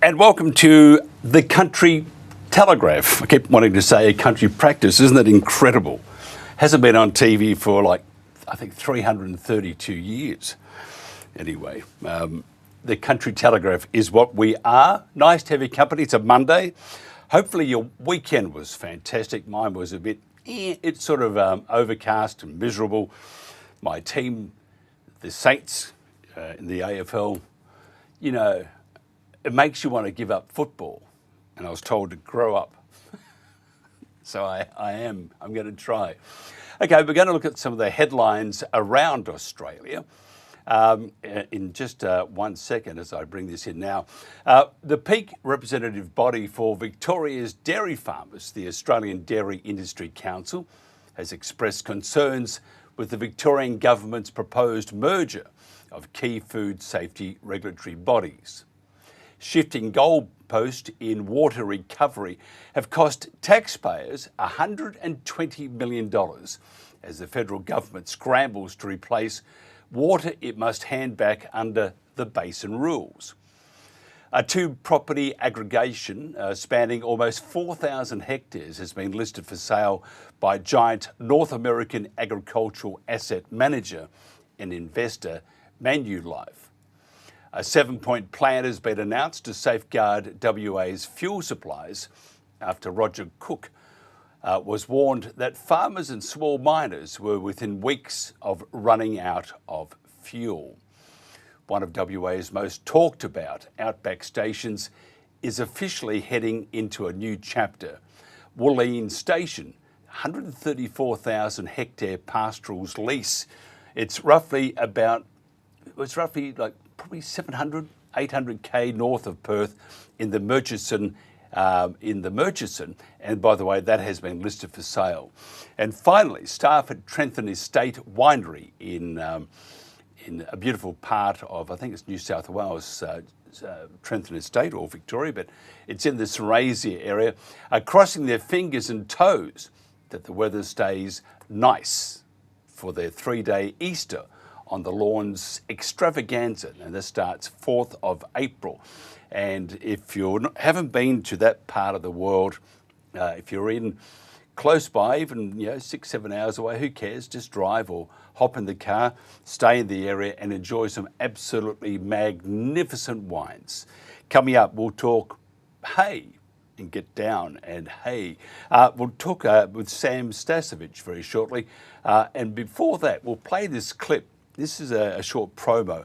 And welcome to the Country Telegraph. I keep wanting to say country practice. Isn't that incredible? Hasn't been on TV for I think 332 years. Anyway, the Country Telegraph is what we are. Nice to have your company. It's a Monday. Hopefully your weekend was fantastic. Mine was a bit, it's sort of overcast and miserable. My team, the Saints in the AFL, you know, it makes you want to give up football. And I was told to grow up. So I'm going to try. Okay, we're going to look at some of the headlines around Australia in just 1 second as I bring this in now. The peak representative body for Victoria's dairy farmers, the Australian Dairy Industry Council, has expressed concerns with the Victorian government's proposed merger of key food safety regulatory bodies. Shifting goalposts in water recovery have cost taxpayers $120 million as the federal government scrambles to replace water it must hand back under the basin rules. A two-property aggregation spanning almost 4,000 hectares has been listed for sale by giant North American agricultural asset manager and investor Manulife. A 7-point plan has been announced to safeguard WA's fuel supplies after Roger Cook was warned that farmers and small miners were within weeks of running out of fuel. One of WA's most talked about outback stations is officially heading into a new chapter. Woolleen Station, 134,000 hectare pastorals lease. It's roughly probably 700, 800k north of Perth in the Murchison, and by the way, that has been listed for sale. And finally, staff at Trentham Estate Winery in a beautiful part of, I think it's New South Wales, Trentham Estate or Victoria, but it's in the Serasia area, are crossing their fingers and toes that the weather stays nice for their 3-day Easter on the Lawns extravaganza, and this starts 4th of April. And if you haven't been to that part of the world, if you're in close by, even 6-7 hours away, who cares? Just drive or hop in the car, stay in the area and enjoy some absolutely magnificent wines. Coming up, we'll talk hay and get down and hay. We'll talk with Sam Starcevich very shortly. And before that, we'll play this clip. This is a short promo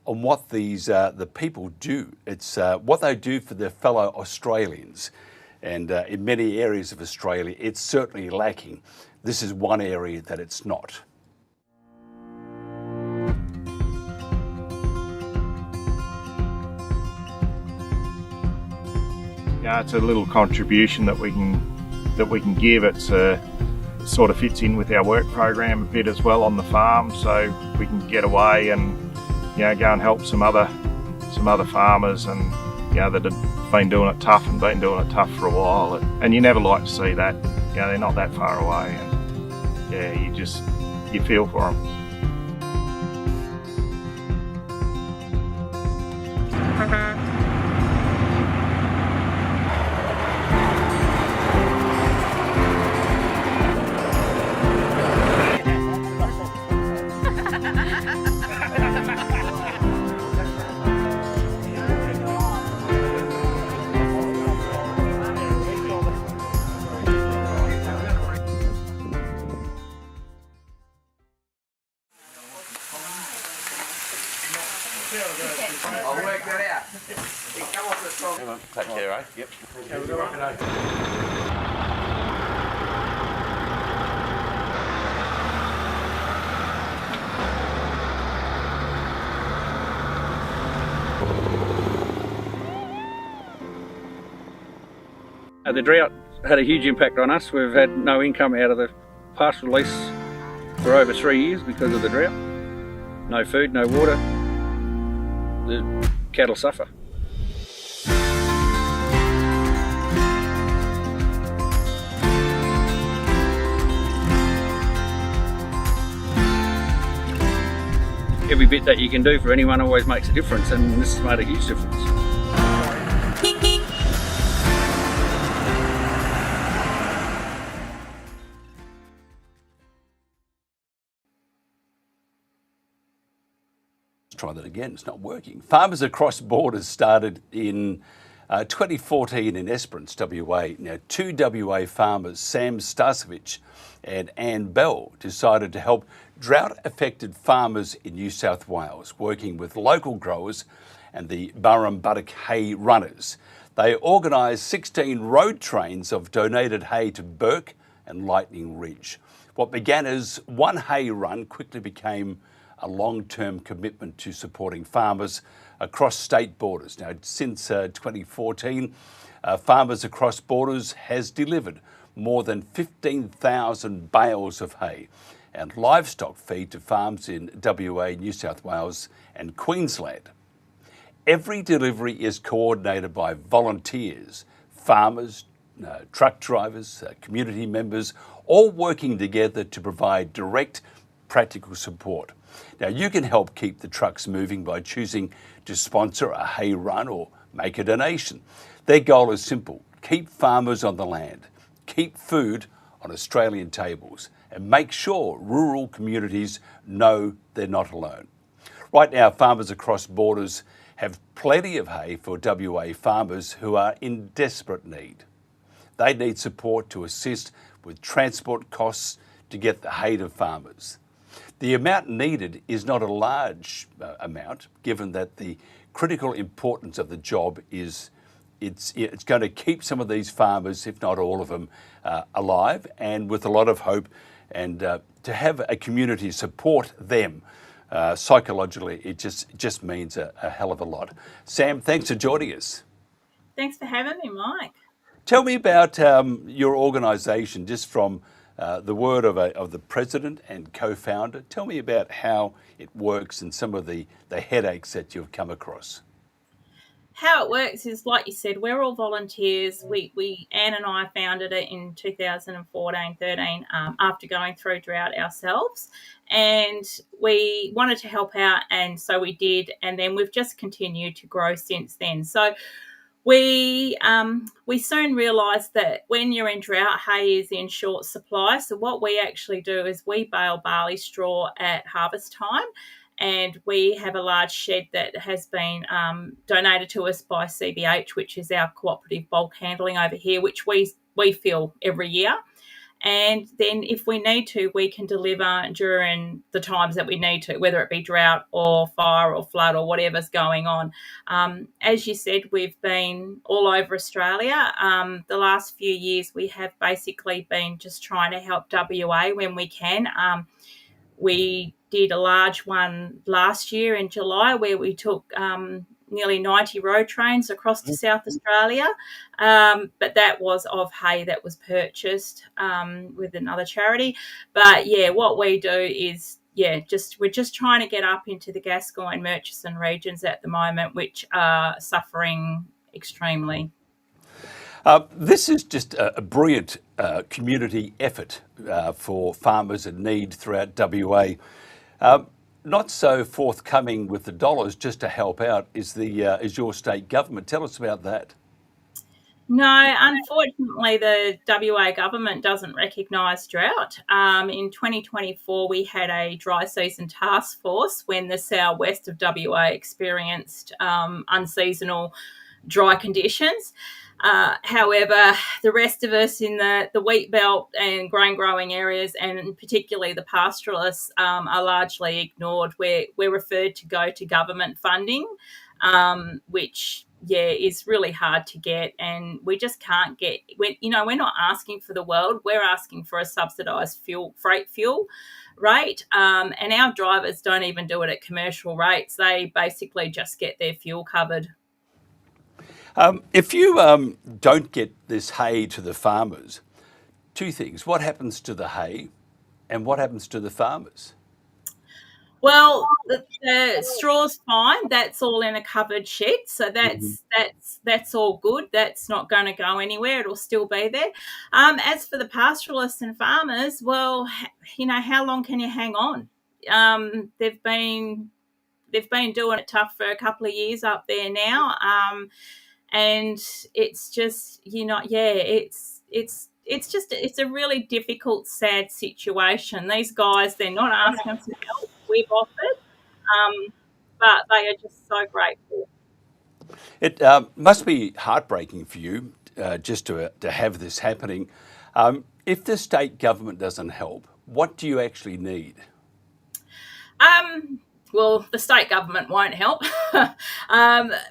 on what the people do. It's what they do for their fellow Australians. And in many areas of Australia, it's certainly lacking. This is one area that it's not. Yeah, it's a little contribution that we can give. It sort of fits in with our work program a bit as well on the farm, so we can get away and go and help some other farmers and that have been doing it tough for a while. And you never like to see that. They're not that far away, and you feel for them. I'll work that out. Come off the top. Hang on, take care, eh? Yep. Have a good one. The drought had a huge impact on us. We've had no income out of the pastoral lease for over 3 years because of the drought. No food, no water. The cattle suffer. Every bit that you can do for anyone always makes a difference, and this has made a huge difference. Try that again, it's not working. Farmers Across Borders started in 2014 in Esperance, WA. Now, two WA farmers, Sam Starcevich and Anne Bell, decided to help drought-affected farmers in New South Wales, working with local growers and the Burrumbuttock hay runners. They organised 16 road trains of donated hay to Burke and Lightning Ridge. What began as one hay run quickly became a long-term commitment to supporting farmers across state borders. Now, since 2014, Farmers Across Borders has delivered more than 15,000 bales of hay and livestock feed to farms in WA, New South Wales and Queensland. Every delivery is coordinated by volunteers, farmers, truck drivers, community members, all working together to provide direct, practical support. Now, you can help keep the trucks moving by choosing to sponsor a hay run or make a donation. Their goal is simple: keep farmers on the land, keep food on Australian tables, and make sure rural communities know they're not alone. Right now, Farmers Across Borders have plenty of hay for WA farmers who are in desperate need. They need support to assist with transport costs to get the hay to farmers. The amount needed is not a large amount, given that the critical importance of the job is it's going to keep some of these farmers, if not all of them, alive and with a lot of hope, and to have a community support them psychologically, it just means a hell of a lot. Sam, thanks for joining us. Thanks for having me, Mike. Tell me about your organisation, just from the word of the president and co-founder. Tell me about how it works and some of the headaches that you've come across. How it works is, like you said, we're all volunteers. Anne and I founded it in 2014-13 after going through drought ourselves, and we wanted to help out, and so we did, and then we've just continued to grow since then. So we soon realised that when you're in drought, hay is in short supply. So what we actually do is we bale barley straw at harvest time, and we have a large shed that has been donated to us by CBH, which is our cooperative bulk handling over here, which we fill every year. And then if we need to, we can deliver during the times that we need to, whether it be drought or fire or flood or whatever's going on. As you said, we've been all over Australia. The last few years, we have basically been just trying to help WA when we can. We did a large one last year in July where we took nearly 90 road trains across to South Australia, but that was of hay that was purchased with another charity. But yeah, what we do is we're just trying to get up into the Gascoyne, Murchison regions at the moment, which are suffering extremely. This is just a brilliant community effort for farmers in need throughout WA. Not so forthcoming with the dollars just to help out is your state government. Tell us about that. No, unfortunately, the WA government doesn't recognise drought. In 2024, we had a dry season task force when the southwest of WA experienced unseasonal dry conditions. However, the rest of us in the wheat belt and grain growing areas, and particularly the pastoralists, are largely ignored. We're referred to go to government funding, which is really hard to get, and we just can't get. We're not asking for the world. We're asking for a subsidised freight fuel rate, and our drivers don't even do it at commercial rates. They basically just get their fuel covered. If you don't get this hay to the farmers, two things: what happens to the hay, and what happens to the farmers? Well, the straw's fine. That's all in a covered shed, so that's all good. That's not going to go anywhere. It'll still be there. As for the pastoralists and farmers, well, how long can you hang on? They've been doing it tough for a couple of years up there now, and it's just it's a really difficult, sad situation. These guys, they're not asking for help. We've offered, but they are just so grateful. It must be heartbreaking for you just to have this happening. If the state government doesn't help, what do you actually need? Well, the state government won't help.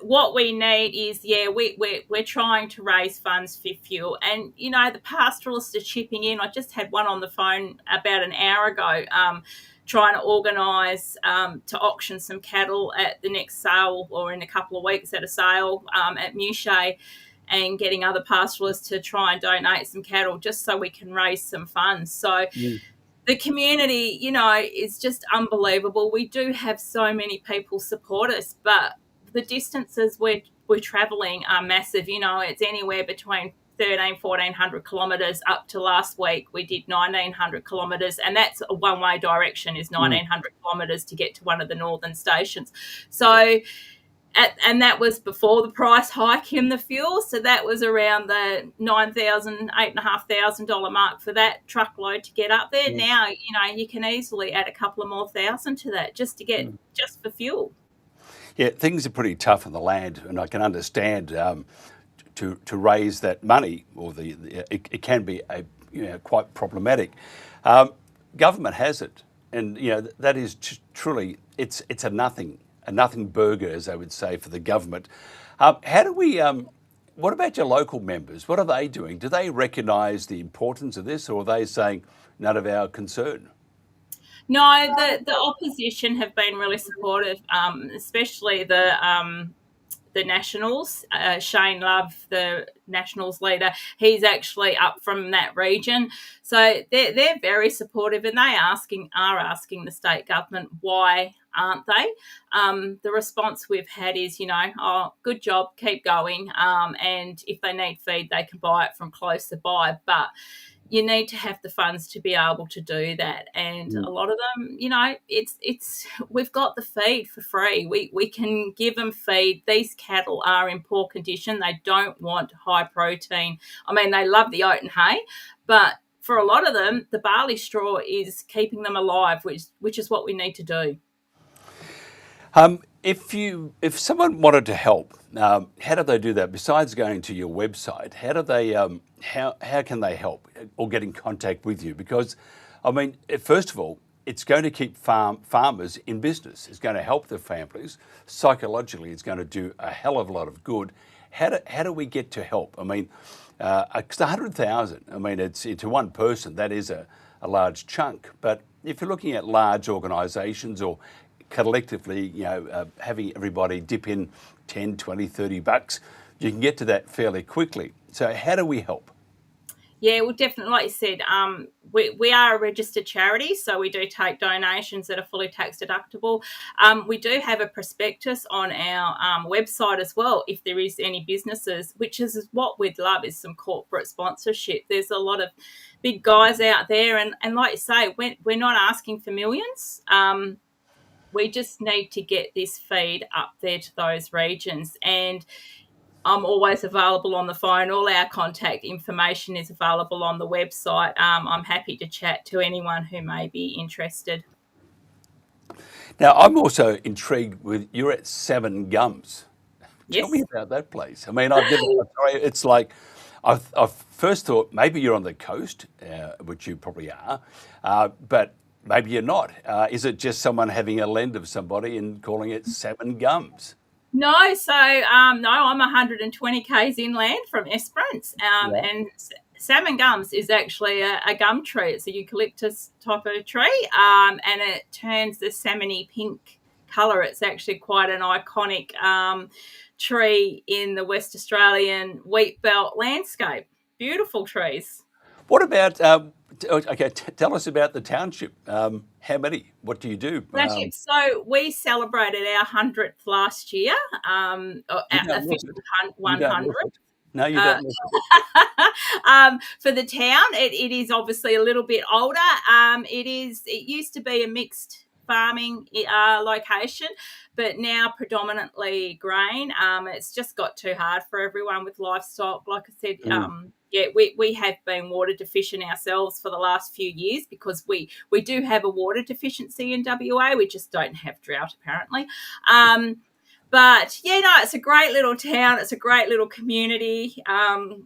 What we need is, we're trying to raise funds for fuel. And, you know, the pastoralists are chipping in. I just had one on the phone about an hour ago trying to organise to auction some cattle at the next sale, or in a couple of weeks at a sale at Mouchet, and getting other pastoralists to try and donate some cattle just so we can raise some funds. So the community, you know, is just unbelievable. We do have so many people support us, but the distances we're travelling are massive. You know, it's anywhere between 1,400 kilometres up to last week we did 1,900 kilometres, and that's a one-way direction, is 1,900 kilometres to get to one of the northern stations. So and that was before the price hike in the fuel. So that was around the $9,000, $8,500 mark for that truckload to get up there. Now, you know, you can easily add a couple of more thousand to that just to get just for fuel. Yeah, things are pretty tough on the land, and I can understand to raise that money, or it can be quite problematic. Government has it, and you know that is truly it's a nothing burger, as I would say, for the government. How do we? What about your local members? What are they doing? Do they recognise the importance of this, or are they saying none of our concern? No, the opposition have been really supportive, especially the Nationals. Shane Love, the Nationals leader, he's actually up from that region. So they're very supportive, and they are asking the state government, why aren't they? The response we've had is, you know, oh, good job, keep going. And if they need feed, they can buy it from closer by. But you need to have the funds to be able to do that. And a lot of them, you know, it's we've got the feed for free. We can give them feed. These cattle are in poor condition. They don't want high protein. I mean, they love the oat and hay, but for a lot of them, the barley straw is keeping them alive, which is what we need to do. If someone wanted to help, how do they do that? Besides going to your website, how do they how can they help or get in contact with you? Because, I mean, first of all, it's going to keep farmers in business. It's going to help their families. Psychologically, it's going to do a hell of a lot of good. How do we get to help? I mean, 100,000. I mean, it's to one person. That is a large chunk. But if you're looking at large organisations or collectively, you know, having everybody dip in 10, 20, 30 bucks, you can get to that fairly quickly. So how do we help? Yeah, well, definitely, like you said, we are a registered charity, so we do take donations that are fully tax deductible. We do have a prospectus on our website as well, if there is any businesses, which is what we'd love, is some corporate sponsorship. There's a lot of big guys out there, and like you say, we're not asking for millions. We just need to get this feed up there to those regions. And I'm always available on the phone. All our contact information is available on the website. I'm happy to chat to anyone who may be interested. Now, I'm also intrigued with, you're at Seven Gums. Yes. Tell me about that place. I mean, it's like, I first thought maybe you're on the coast, which you probably are, but maybe you're not. Is it just someone having a lend of somebody and calling it Seven Gums? No, so no, I'm 120 k's inland from Esperance, and Salmon Gums is actually a gum tree. It's a eucalyptus type of tree, and it turns the salmony pink colour. It's actually quite an iconic tree in the West Australian wheat belt landscape. Beautiful trees. What about, tell us about the township. How many? What do you do? So we celebrated our 100th last year, our official 100th. No, you don't. For the town, it is obviously a little bit older. It used to be a mixed farming location, but now predominantly grain. It's just got too hard for everyone with livestock. Like I said, we have been water deficient ourselves for the last few years because we do have a water deficiency in WA. We just don't have drought, apparently. But, yeah, no, it's a great little town. It's a great little community.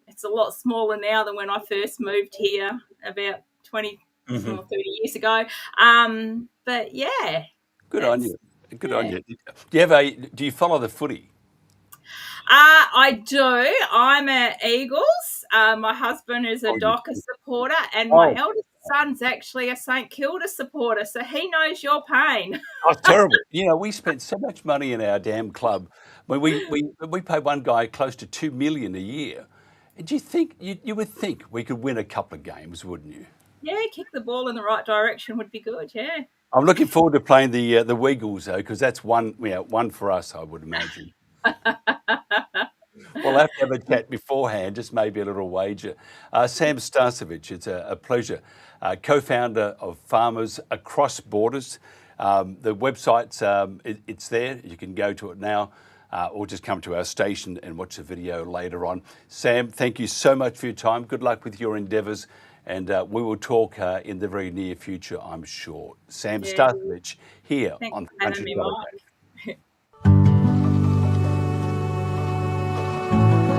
It's a lot smaller now than when I first moved here about 20 or 30 years ago. But, yeah. Good on you. Good on you. Do you follow the footy? I do. I'm at Eagles. My husband is a Docker supporter, and my eldest son's actually a St Kilda supporter, so he knows your pain. Oh, it's terrible. You know, we spent so much money in our damn club. When we pay one guy close to $2 million a year. And you would think we could win a couple of games, wouldn't you? Yeah, kick the ball in the right direction would be good. Yeah. I'm looking forward to playing the Weagles though, because that's one for us, I would imagine. We'll have to have a chat beforehand, just maybe a little wager. Sam Starcevich, it's a pleasure. Co-founder of Farmers Across Borders. The website's it's there. You can go to it now, or just come to our station and watch the video later on. Sam, thank you so much for your time. Good luck with your endeavours, and we will talk in the very near future, I'm sure. Sam Starcevich here on the Country Telegraph.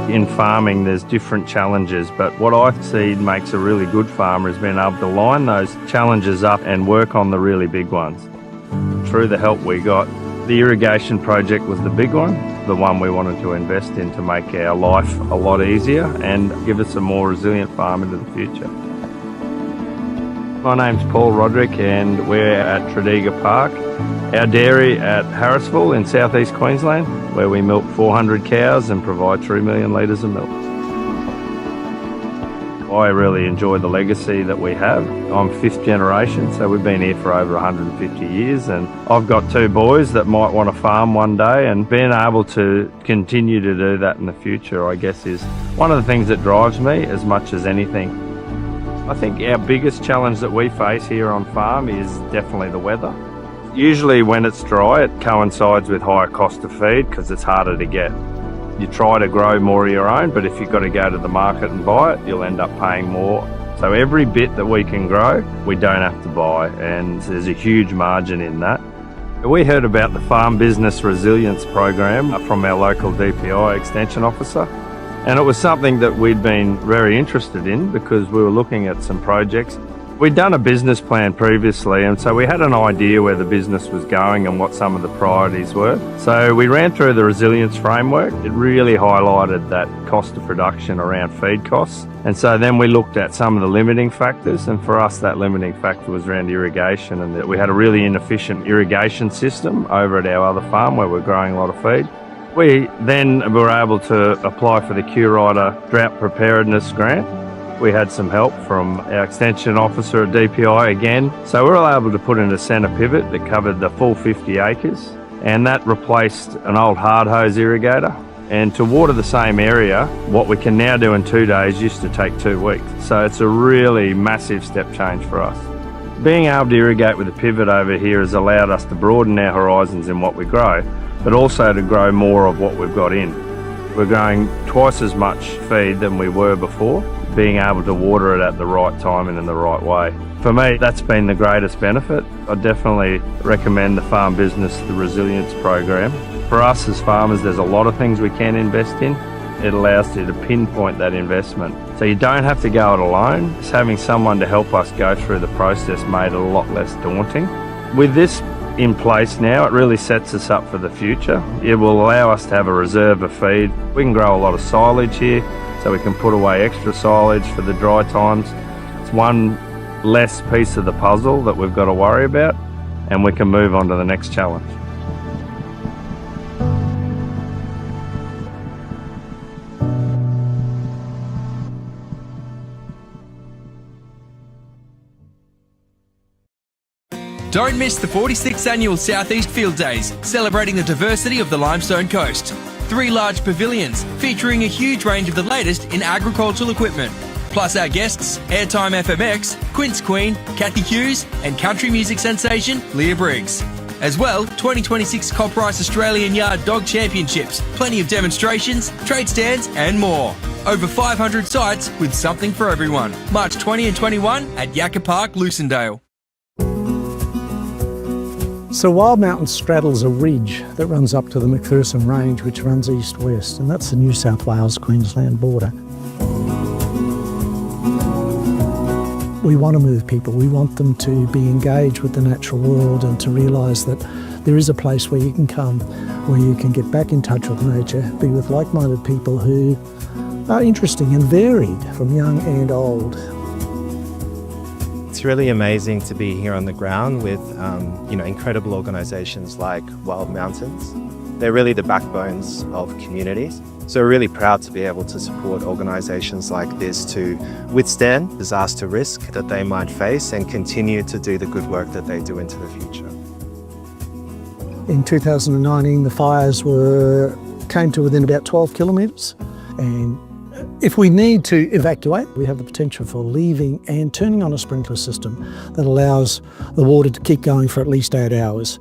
In farming, there's different challenges, but what I see makes a really good farmer is being able to line those challenges up and work on the really big ones. Through the help we got, the irrigation project was the big one, the one we wanted to invest in to make our life a lot easier and give us a more resilient farm into the future. My name's Paul Roderick and we're at Tredegar Park, our dairy at Harrisville in southeast Queensland, where we milk 400 cows and provide 3 million litres of milk. I really enjoy the legacy that we have. I'm 5th generation, so we've been here for over 150 years, and I've got 2 boys that might want to farm one day, and being able to continue to do that in the future, I guess, is one of the things that drives me as much as anything. I think our biggest challenge that we face here on farm is definitely the weather. Usually when it's dry, it coincides with higher cost of feed because it's harder to get. You try to grow more of your own, but if you've got to go to the market and buy it, you'll end up paying more. So every bit that we can grow, we don't have to buy, and there's a huge margin in that. We heard about the Farm Business Resilience Program from our local DPI Extension Officer, and it was something that we'd been very interested in because we were looking at some projects. We'd done a business plan previously, and so we had an idea where the business was going and what some of the priorities were. So we ran through the resilience framework. It really highlighted that cost of production around feed costs. And so then we looked at some of the limiting factors, and for us that limiting factor was around irrigation, and that we had a really inefficient irrigation system over at our other farm where we're growing a lot of feed. We then were able to apply for the Q-Rider Drought Preparedness Grant. We had some help from our extension officer at DPI again. So we were able to put in a centre pivot that covered the full 50 acres, and that replaced an old hard hose irrigator. And to water the same area, what we can now do in 2 days used to take 2 weeks. So it's a really massive step change for us. Being able to irrigate with a pivot over here has allowed us to broaden our horizons in what we grow, but also to grow more of what we've got in. We're growing twice as much feed than we were before, being able to water it at the right time and in the right way. For me, that's been the greatest benefit. I definitely recommend the Farm Business, the Resilience Program. For us as farmers, there's a lot of things we can invest in. It allows you to pinpoint that investment. So you don't have to go it alone. Just having someone to help us go through the process made it a lot less daunting. With this in place now, it really sets us up for the future. It will allow us to have a reserve of feed. We can grow a lot of silage here, so we can put away extra silage for the dry times. It's one less piece of the puzzle that we've got to worry about, and we can move on to the next challenge. Don't miss the 46th Annual Southeast Field Days, celebrating the diversity of the Limestone Coast. 3 large pavilions featuring a huge range of the latest in agricultural equipment. Plus our guests, Airtime FMX, Quince Queen, Kathy Hughes, and country music sensation Leah Briggs. As well, 2026 Coprice Australian Yard Dog Championships, plenty of demonstrations, trade stands and more. Over 500 sites with something for everyone. March 20 and 21 at Yakka Park, Lucindale. So Wild Mountain straddles a ridge that runs up to the McPherson Range, which runs east-west, and that's the New South Wales-Queensland border. We want to move people. We want them to be engaged with the natural world and to realise that there is a place where you can come, where you can get back in touch with nature, be with like-minded people who are interesting and varied, from young and old. It's really amazing to be here on the ground with incredible organisations like Wild Mountains. They're really the backbones of communities. So we're really proud to be able to support organisations like this to withstand disaster risk that they might face and continue to do the good work that they do into the future. In 2019, the fires came to within about 12 kilometres, and if we need to evacuate, we have the potential for leaving and turning on a sprinkler system that allows the water to keep going for at least 8 hours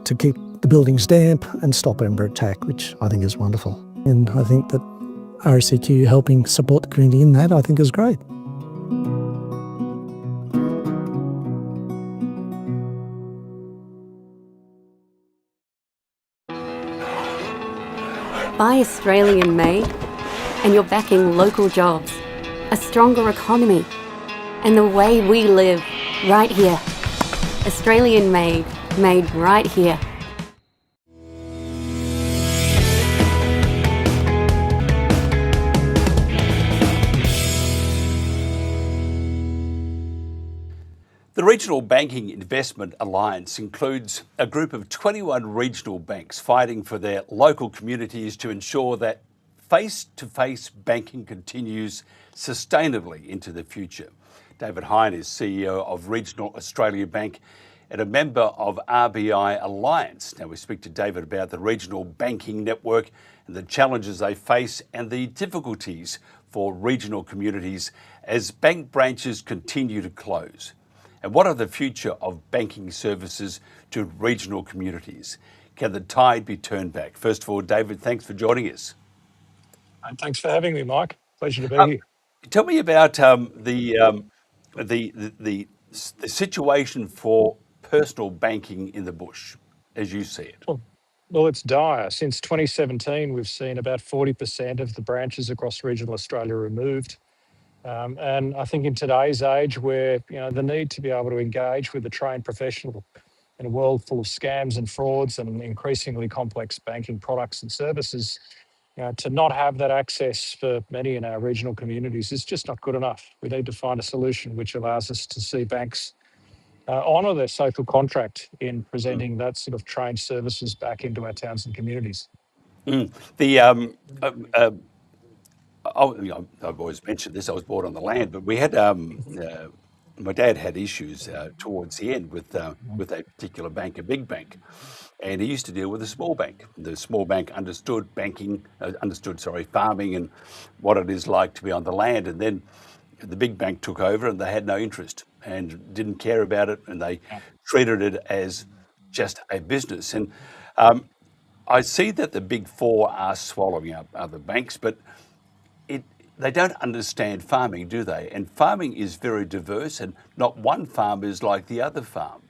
to keep the buildings damp and stop ember attack, which I think is wonderful. And I think that RSEQ helping support the community in that, I think, is great. Buy Australian made, and you're backing local jobs, a stronger economy, and the way we live right here. Australian made, made right here. The Regional Banking Investment Alliance includes a group of 21 regional banks fighting for their local communities to ensure that face-to-face banking continues sustainably into the future. David Heine is CEO of Regional Australia Bank and a member of RBI Alliance. Now we speak to David about the regional banking network and the challenges they face and the difficulties for regional communities as bank branches continue to close. And what are the future of banking services to regional communities? Can the tide be turned back? First of all, David, thanks for joining us. Thanks for having me, Mike. Pleasure to be here. Tell me about the situation for personal banking in the bush, as you see it. Well, it's dire. Since 2017, we've seen about 40% of the branches across regional Australia removed. And I think in today's age, where the need to be able to engage with a trained professional in a world full of scams and frauds and increasingly complex banking products and services, to not have that access for many in our regional communities is just not good enough. We need to find a solution which allows us to see banks honour their social contract in presenting that sort of trained services back into our towns and communities. I've always mentioned this, I was born on the land, but we had, my dad had issues towards the end with a particular bank, a big bank, and he used to deal with a small bank. The small bank understood farming and what it is like to be on the land, and then the big bank took over and they had no interest and didn't care about it, and they treated it as just a business. And I see that the big four are swallowing up other banks, but they don't understand farming, do they? And farming is very diverse, and not one farm is like the other farm.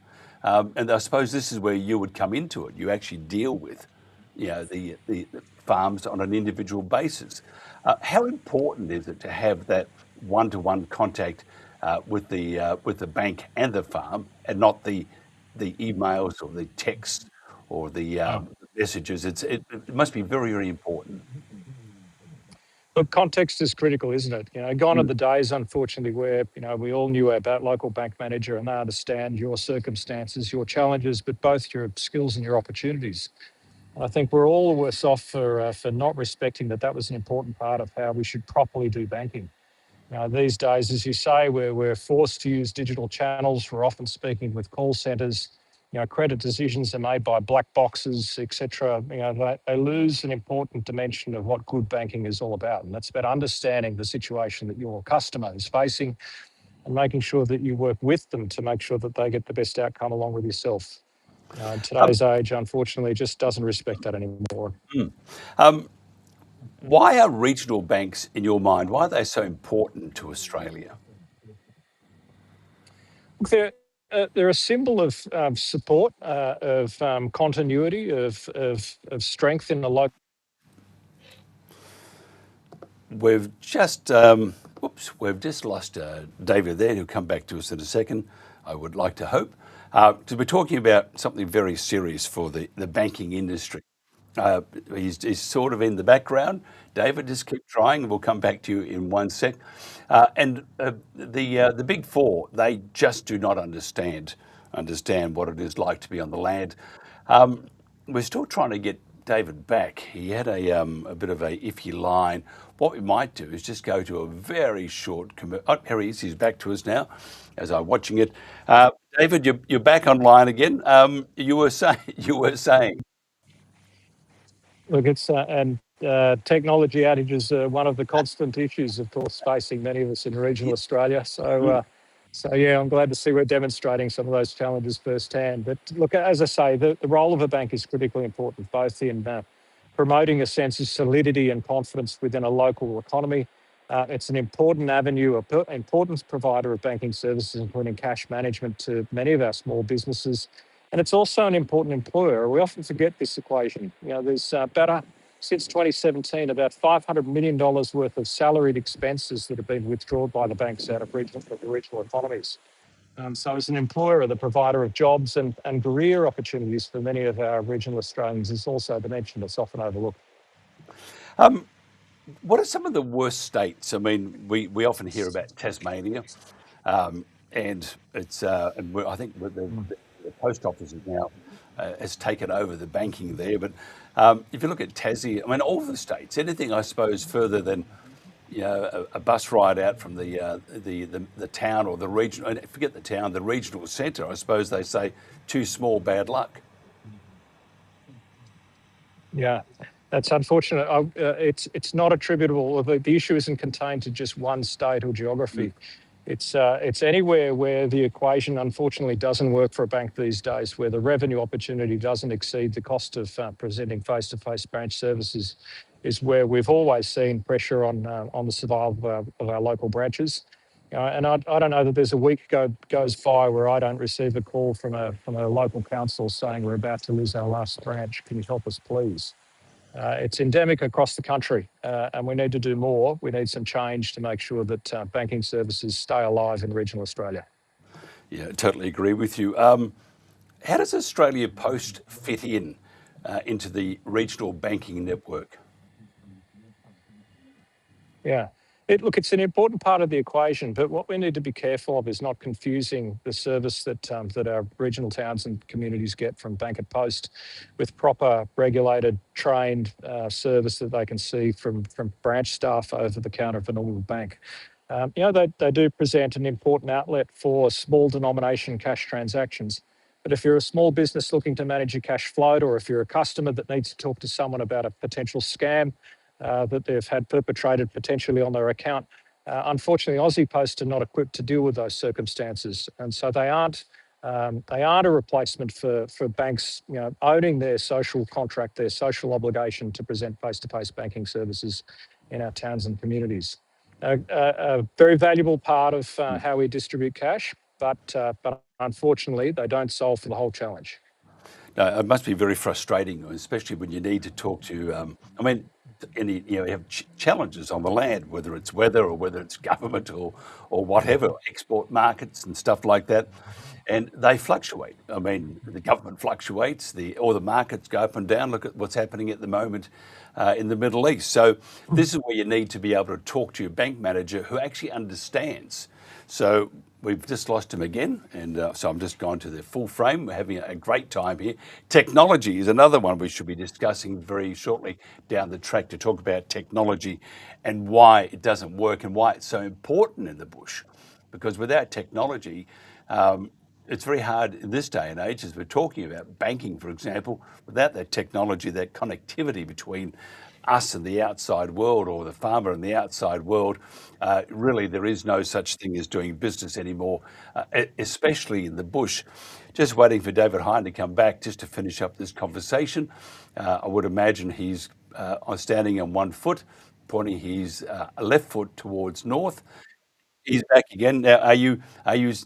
And I suppose this is where you would come into it. You actually deal with, the farms on an individual basis. How important is it to have that one-to-one contact with the bank and the farm, and not the emails or the texts or the messages? It must be very, very important. Look, context is critical, isn't it? Gone are the days, unfortunately, where we all knew about local bank manager and they understand your circumstances, your challenges, but both your skills and your opportunities. I think we're all worse off for not respecting that was an important part of how we should properly do banking. These days, as you say, we're forced to use digital channels. We're often speaking with call centres. credit decisions are made by black boxes, etc. They lose an important dimension of what good banking is all about, and that's about understanding the situation that your customer is facing and making sure that you work with them to make sure that they get the best outcome along with yourself. Today's age, unfortunately, just doesn't respect that anymore. Why are regional banks, in your mind, why are they so important to Australia? They're a symbol of support, of continuity, of strength in the local. We've just lost David there, who'll come back to us in a second, I would like to hope. To be talking about something very serious for the banking industry. He's sort of in the background. David, just keep trying, and we'll come back to you in one sec. The big four, they just do not understand what it is like to be on the land. We're still trying to get David back. He had a bit of a iffy line. What we might do is just go to a very short commercial. Oh, here he is. He's back to us now as I'm watching it. David, you're back online again. You were saying. Look, technology outages are one of the constant issues, of course, facing many of us in regional Australia. So yeah, I'm glad to see we're demonstrating some of those challenges firsthand. But look, as I say, the role of a bank is critically important, both in promoting a sense of solidity and confidence within a local economy. It's an important avenue, an important provider of banking services, including cash management to many of our small businesses. And it's also an important employer. We often forget this equation. There's since 2017, about $500 million worth of salaried expenses that have been withdrawn by the banks out of the regional economies. So as an employer, the provider of jobs and career opportunities for many of our regional Australians is also a dimension that's often overlooked. What are some of the worst states? I mean, we often hear about Tasmania, and it's I think the post office is now has taken over the banking there. But if you look at Tassie, I mean, all the states, anything I suppose further than a bus ride out from the town or the region, forget the town, the regional centre, I suppose they say too small, bad luck. Yeah, that's unfortunate. It's not attributable. The issue isn't contained to just one state or geography. It's anywhere where the equation unfortunately doesn't work for a bank these days, where the revenue opportunity doesn't exceed the cost of presenting face-to-face branch services, is where we've always seen pressure on the survival of our local branches. And I don't know that there's a week goes by where I don't receive a call from a local council saying we're about to lose our last branch. Can you help us, please? It's endemic across the country, and we need to do more. We need some change to make sure that banking services stay alive in regional Australia. Yeah, I totally agree with you. How does Australia Post fit into the regional banking network? Yeah. It's an important part of the equation, but what we need to be careful of is not confusing the service that our regional towns and communities get from Bank at Post with proper, regulated, trained service that they can see from branch staff over the counter of a normal bank. They do present an important outlet for small denomination cash transactions. But if you're a small business looking to manage your cash float, or if you're a customer that needs to talk to someone about a potential scam that they've had perpetrated potentially on their account, unfortunately, Aussie Post are not equipped to deal with those circumstances, and so they aren't a replacement for banks, owning their social contract, their social obligation to present face-to-face banking services in our towns and communities. A very valuable part of how we distribute cash, but unfortunately, they don't solve for the whole challenge. No, it must be very frustrating, especially when you need to talk to. You have challenges on the land, whether it's weather or whether it's government or whatever, export markets and stuff like that, and they fluctuate. I mean, the government fluctuates, or the markets go up and down. Look at what's happening at the moment in the Middle East. So this is where you need to be able to talk to your bank manager who actually understands. So we've just lost him again, and so I'm just going to the full frame. We're having a great time here. Technology is another one we should be discussing very shortly down the track, to talk about technology and why it doesn't work and why it's so important in the bush. Because without technology, it's very hard in this day and age, as we're talking about banking, for example, without that technology, that connectivity between us and the outside world, or the farmer and the outside world, really there is no such thing as doing business anymore, especially in the bush. Just waiting for David Heine to come back just to finish up this conversation. I would imagine he's standing on one foot, pointing his left foot towards north. He's back again. Now, are you,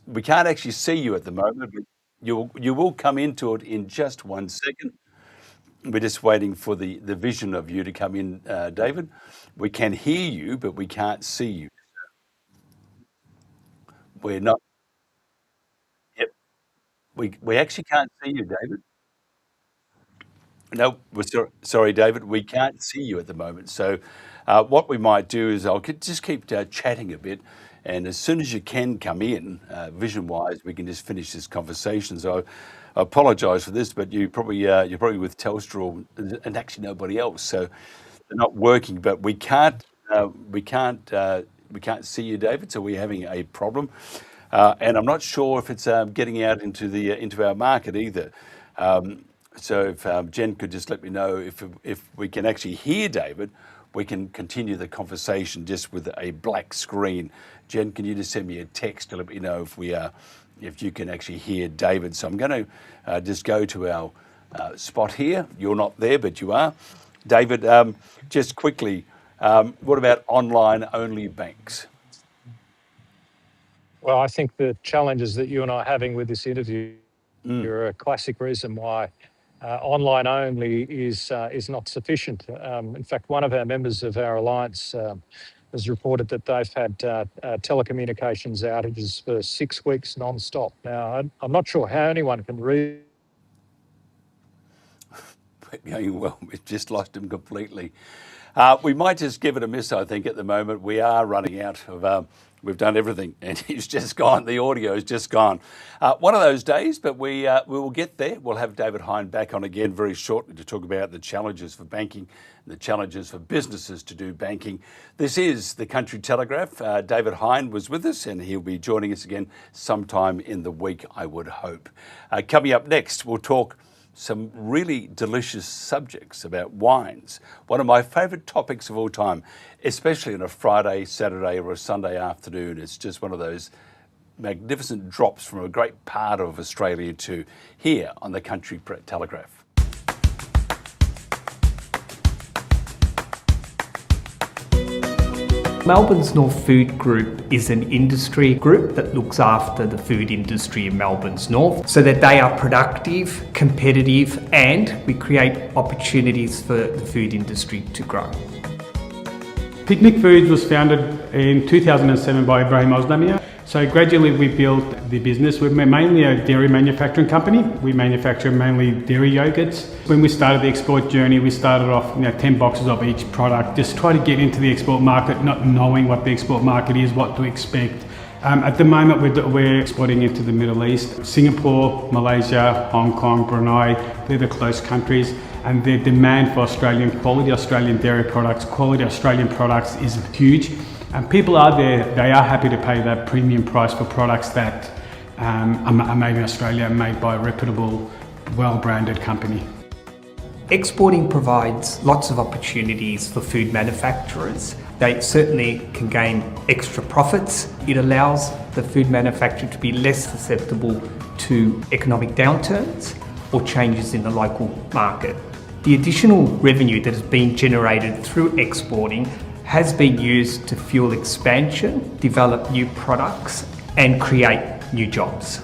we can't actually see you at the moment, but you will come into it in just 1 second. We're just waiting for the vision of you to come in, David. We can hear you, but we can't see you. We're not, yep. We actually can't see you, David. No, we're sorry, David. We can't see you at the moment. So, what we might do is I'll just keep chatting a bit, and as soon as you can come in, vision-wise, we can just finish this conversation. So, I apologise for this, but you're probably with Telstra and actually nobody else, so they're not working. But we can't see you, David. So we're having a problem, and I'm not sure if it's getting out into our market either. So if Jen could just let me know if we can actually hear David, we can continue the conversation just with a black screen. Jen, can you just send me a text to let me know if you can actually hear David? So I'm going to just go to our spot here. You're not there, but you are. David, just quickly, what about online-only banks? Well, I think the challenges that you and I are having with this interview are a classic reason why online only is not sufficient. In fact, one of our members of our alliance has reported that they've had telecommunications outages for 6 weeks non-stop. Now, I'm not sure how anyone can read. Going well, we've just lost him completely. We might just give it a miss, I think, at the moment. We are running out of, we've done everything and he's just gone. The audio is just gone. One of those days, but we will get there. We'll have David Heine back on again very shortly to talk about the challenges for banking and the challenges for businesses to do banking. This is the Country Telegraph. David Heine was with us and he'll be joining us again sometime in the week, I would hope. Coming up next, we'll talk some really delicious subjects about wines. One of my favourite topics of all time, especially on a Friday, Saturday or a Sunday afternoon. It's just one of those magnificent drops from a great part of Australia to here on the Country Telegraph. Melbourne's North Food Group is an industry group that looks after the food industry in Melbourne's North so that they are productive, competitive, and we create opportunities for the food industry to grow. Picnic Foods was founded in 2007 by Ibrahim Oslamia. So gradually we built the business. We're mainly a dairy manufacturing company. We manufacture mainly dairy yogurts. When we started the export journey, we started off 10 boxes of each product, just try to get into the export market, not knowing what the export market is, what to expect. At the moment we're exporting into the Middle East. Singapore, Malaysia, Hong Kong, Brunei, they're the close countries, and the demand for quality Australian dairy products, quality Australian products is huge. And people are there, they are happy to pay that premium price for products that are made in Australia, made by a reputable, well-branded company. Exporting provides lots of opportunities for food manufacturers. They certainly can gain extra profits. It allows the food manufacturer to be less susceptible to economic downturns or changes in the local market. The additional revenue that has been generated through exporting has been used to fuel expansion, develop new products, and create new jobs.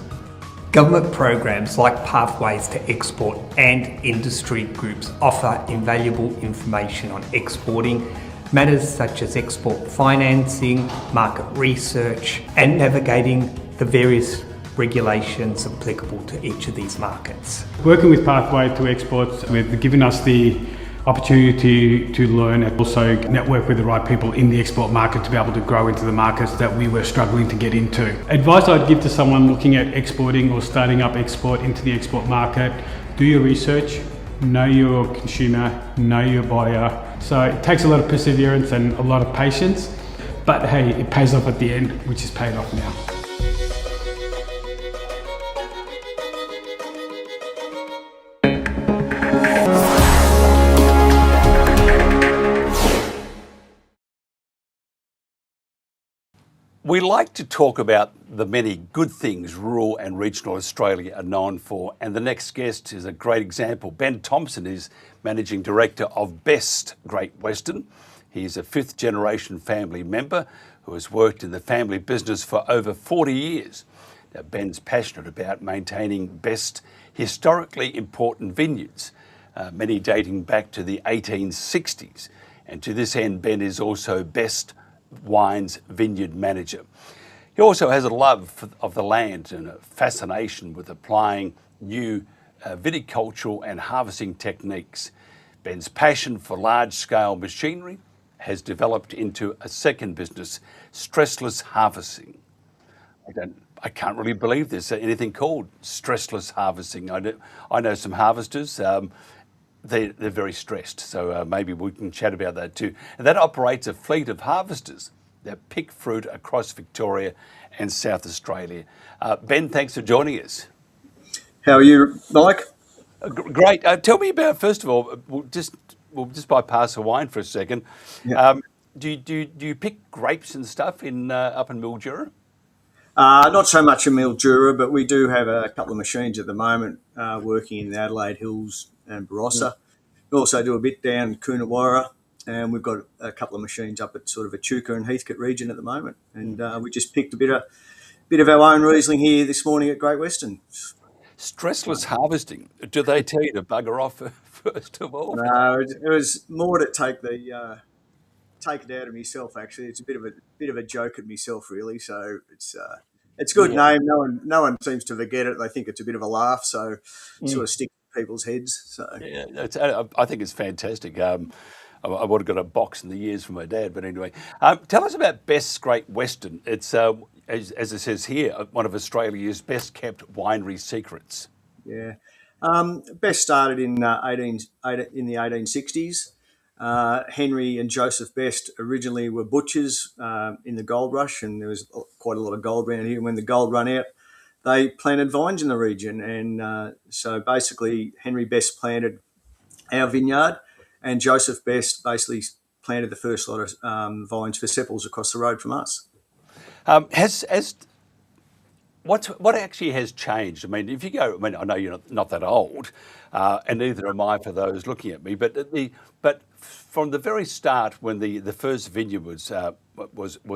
Government programs like Pathways to Export and industry groups offer invaluable information on exporting, matters such as export financing, market research, and navigating the various regulations applicable to each of these markets. Working with Pathway to Export, they've given us the opportunity to learn and also network with the right people in the export market to be able to grow into the markets that we were struggling to get into. Advice I'd give to someone looking at exporting or starting up export into the export market: do your research, know your consumer, know your buyer. So it takes a lot of perseverance and a lot of patience, but hey, it pays off at the end, which is paid off now. We like to talk about the many good things rural and regional Australia are known for, and the next guest is a great example. Ben Thompson is Managing Director of Best Great Western. He is a fifth generation family member who has worked in the family business for over 40 years. Now, Ben's passionate about maintaining best historically important vineyards, many dating back to the 1860s. And to this end, Ben is also Best Wine's vineyard manager. He also has a love of the land and a fascination with applying new viticultural and harvesting techniques. Ben's passion for large-scale machinery has developed into a second business, stressless harvesting. I can't really believe there's anything called stressless harvesting. I know some harvesters. They're very stressed, so maybe we can chat about that too. And that operates a fleet of harvesters that pick fruit across Victoria and South Australia. Ben, thanks for joining us. How are you, Mike? Great. Tell me about, first of all, we'll just bypass the wine for a second. Yeah. Do you pick grapes and stuff in up in Mildura? Not so much in Mildura, but we do have a couple of machines at the moment working in the Adelaide Hills and Barossa. We also do a bit down Coonawarra, and we've got a couple of machines up at sort of Echuca and Heathcote region at the moment. And we just picked a bit of our own Riesling here this morning at Great Western. Stressless harvesting. Do they tell you to bugger off first of all? No, it was more to take it out of myself. Actually, it's a bit of a joke at myself, really. So it's a good name. No one seems to forget it. They think it's a bit of a laugh, so it sort of sticks in people's heads. So yeah, I think it's fantastic. I would have got a box in the years from my dad, but anyway, tell us about Best Great Western. It's as it says here, one of Australia's best kept winery secrets. Yeah, Best started in the 1860s. Henry and Joseph Best originally were butchers in the gold rush, and there was quite a lot of gold around here. When the gold ran out, they planted vines in the region, and so basically Henry Best planted our vineyard, and Joseph Best basically planted the first lot of vines for Seppels across the road from us. What actually has changed? I mean, if you go, I know you're not that old, and neither am I for those looking at me. But from the very start, when the first vineyard was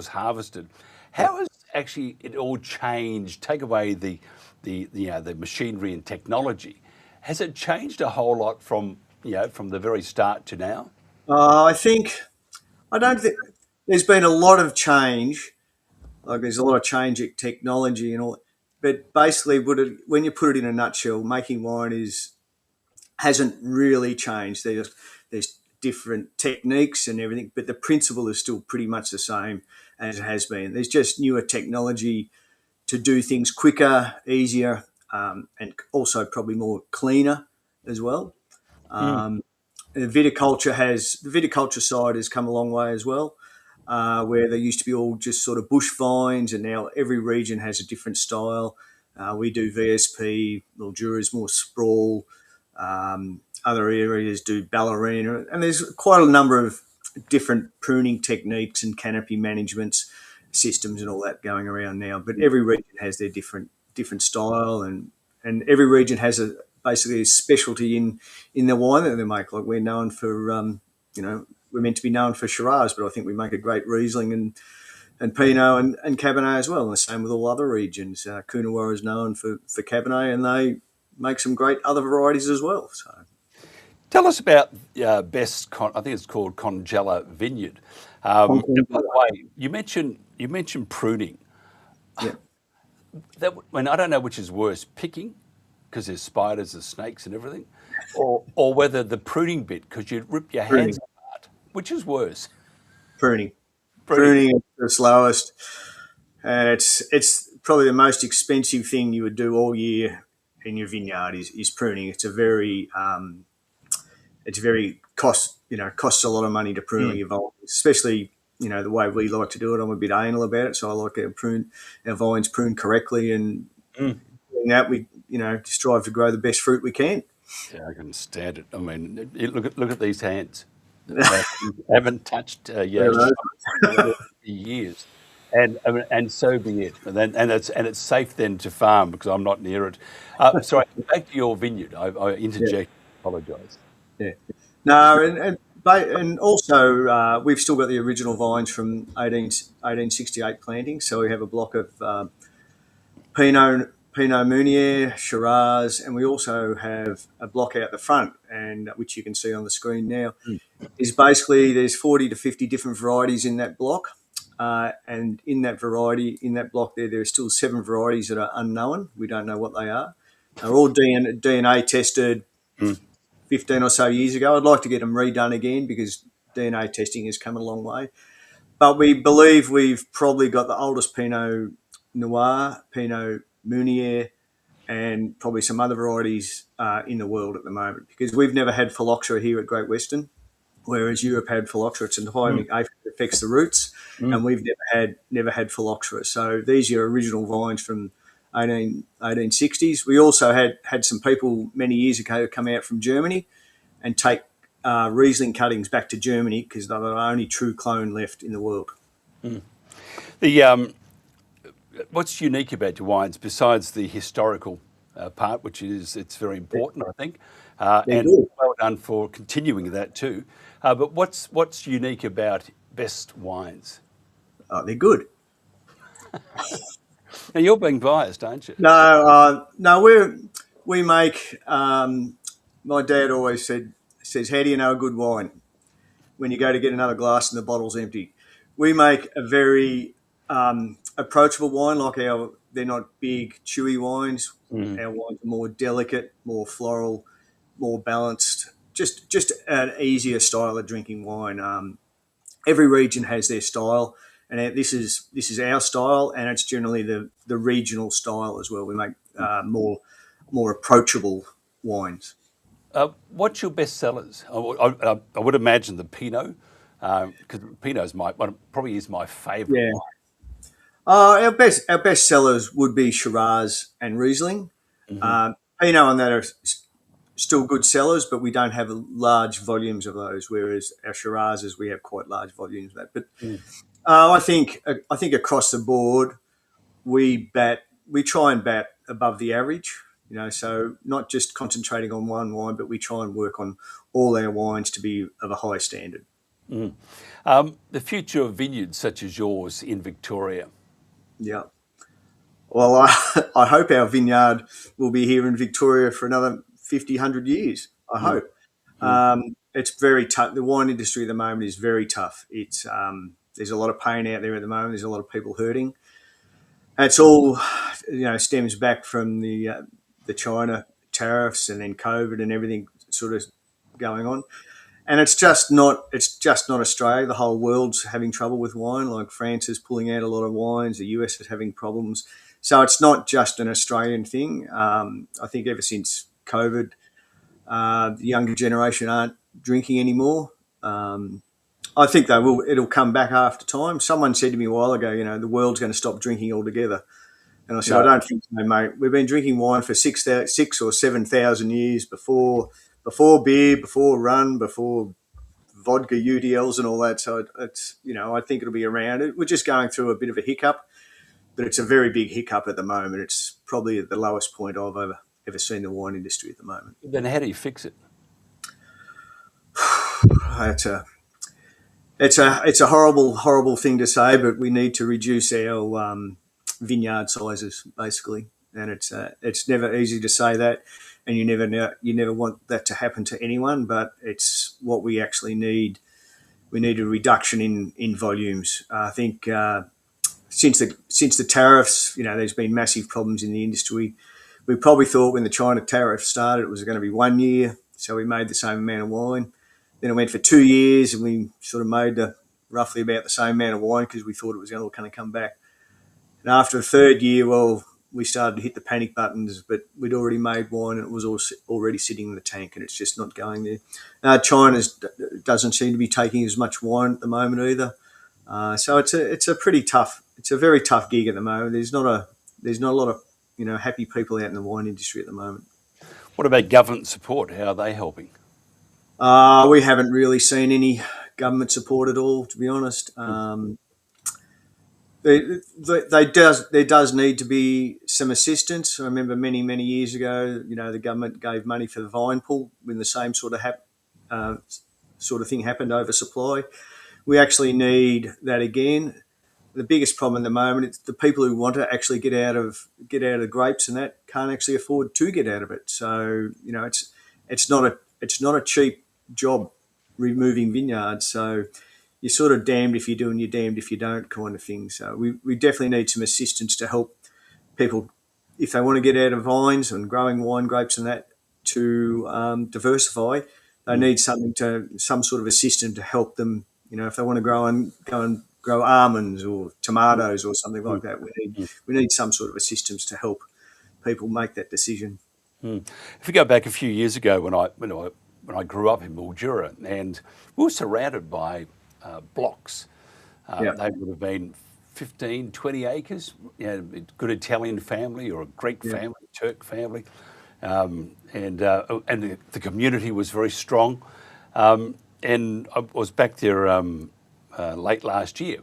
harvested, how has actually it all changed? Take away the machinery and technology. Has it changed a whole lot from the very start to now? I don't think there's been a lot of change. Like there's a lot of change in technology and all, but basically, when you put it in a nutshell, making wine hasn't really changed. There's different techniques and everything, but the principle is still pretty much the same as it has been. There's just newer technology to do things quicker, easier, and also probably more cleaner as well. The viticulture side has come a long way as well. Where they used to be all just sort of bush vines, and now every region has a different style. We do VSP, Mildura is more sprawl, other areas do ballerina, and there's quite a number of different pruning techniques and canopy management systems and all that going around now. But every region has their different style, and every region has basically a specialty in the wine that they make. Like we're known for, we're meant to be known for Shiraz, but I think we make a great Riesling and Pinot and Cabernet as well. And the same with all other regions. Coonawarra is known for Cabernet, and they make some great other varieties as well. So, tell us about Best. I think it's called Congella Vineyard. By the way, you mentioned pruning. Yeah. I don't know which is worse, picking because there's spiders and snakes and everything, or whether the pruning bit because you'd rip your hands. Which is worse? Pruning is the slowest, and it's probably the most expensive thing you would do all year in your vineyard is pruning. It's very costs a lot of money to prune your vines, especially the way we like to do it. I'm a bit anal about it, so I like our vines pruned correctly, and doing that we strive to grow the best fruit we can. Yeah, I can stand it. I mean, look at these hands. Haven't touched years. and so be it. And it's safe then to farm because I'm not near it. Sorry, back to your vineyard. I interject. Apologise. Yeah. No, and also we've still got the original vines from 1868 planting. So we have a block of Pinot Meunier, Shiraz, and we also have a block out the front, and which you can see on the screen now. Is basically there's 40 to 50 different varieties in that block, and in that block there are still 7 varieties that are unknown. We don't know what they are. They're all DNA tested 15 or so years ago. I'd like to get them redone again because DNA testing has come a long way. But we believe we've probably got the oldest Pinot Noir, Pinot Meunier, and probably some other varieties in the world at the moment, because we've never had phylloxera here at Great Western, whereas Europe had phylloxera. It's an environment that affects the roots, and we've never had phylloxera. So these are original vines from 1860s. We also had some people many years ago come out from Germany and take Riesling cuttings back to Germany because they're the only true clone left in the world. What's unique about your wines besides the historical part, which it's very important, I think, and well done for continuing that too. But what's unique about Best Wines? They're good. Now you're being biased, aren't you? No, we make. My dad always says, "How do you know a good wine? When you go to get another glass and the bottle's empty." We make a very approachable wine. They're not big, chewy wines. Our wines are more delicate, more floral, more balanced. Just an easier style of drinking wine. Every region has their style, and this is our style, and it's generally the regional style as well. We make more approachable wines. What's your best sellers? I would imagine the Pinot, because Pinot probably is my favourite wine. Our best sellers would be Shiraz and Riesling. Pinot and that are still good sellers, but we don't have large volumes of those. Whereas our Shirazes, we have quite large volumes of that. But I think across the board, we try and bat above the average. So not just concentrating on one wine, but we try and work on all our wines to be of a high standard. The future of vineyards such as yours in Victoria. Yeah. Well, I hope our vineyard will be here in Victoria for another 50, 100 years. I hope. It's very tough. The wine industry at the moment is very tough. It's there's a lot of pain out there at the moment. There's a lot of people hurting. And it's all, stems back from the China tariffs and then COVID and everything sort of going on. And it's just not Australia. The whole world's having trouble with wine. Like France is pulling out a lot of wines. The US is having problems. So it's not just an Australian thing. I think ever since COVID, the younger generation aren't drinking anymore. I think they will. It'll come back after time. Someone said to me a while ago, the world's going to stop drinking altogether. And I said, I don't think so, mate. We've been drinking wine for 6,000 or 7,000 years before beer, before rum, before vodka, UDLs and all that. So it's, I think it'll be around. We're just going through a bit of a hiccup, but it's a very big hiccup at the moment. It's probably at the lowest point I've ever seen the wine industry at the moment. Then how do you fix it? It's a horrible thing to say, but we need to reduce our vineyard sizes, basically. And it's never easy to say that, and you never want that to happen to anyone, but it's what we actually need. We need a reduction in volumes. I think since the tariffs, there's been massive problems in the industry. We probably thought when the China tariff started it was going to be 1 year, so we made the same amount of wine. Then it went for 2 years, and we sort of made roughly about the same amount of wine because we thought it was going to kind of come back. And after the third year, well, we started to hit the panic buttons, but we'd already made wine and it was already sitting in the tank, and it's just not going there. China doesn't seem to be taking as much wine at the moment either. So it's a very tough gig at the moment. There's not a lot of happy people out in the wine industry at the moment. What about government support? How are they helping? We haven't really seen any government support at all, to be honest. there does need to be some assistance. I remember many years ago, the government gave money for the vine pull when the same sort of thing happened, oversupply. We actually need that again. The biggest problem at the moment is the people who want to actually get out of the grapes and that can't actually afford to get out of it. So it's not a cheap job removing vineyards. So you're sort of damned if you do and you're damned if you don't kind of thing. So we definitely need some assistance to help people if they want to get out of vines and growing wine grapes and that to diversify. They need some sort of assistance to help them. If they want to go and grow almonds or tomatoes or something like that, we need some sort of assistance to help people make that decision. If we go back a few years ago when I grew up in Mildura, and we were surrounded by blocks. They would have been 15, 20 acres, a good Italian family or a Greek family, Turk family. And the community was very strong. And I was back there late last year,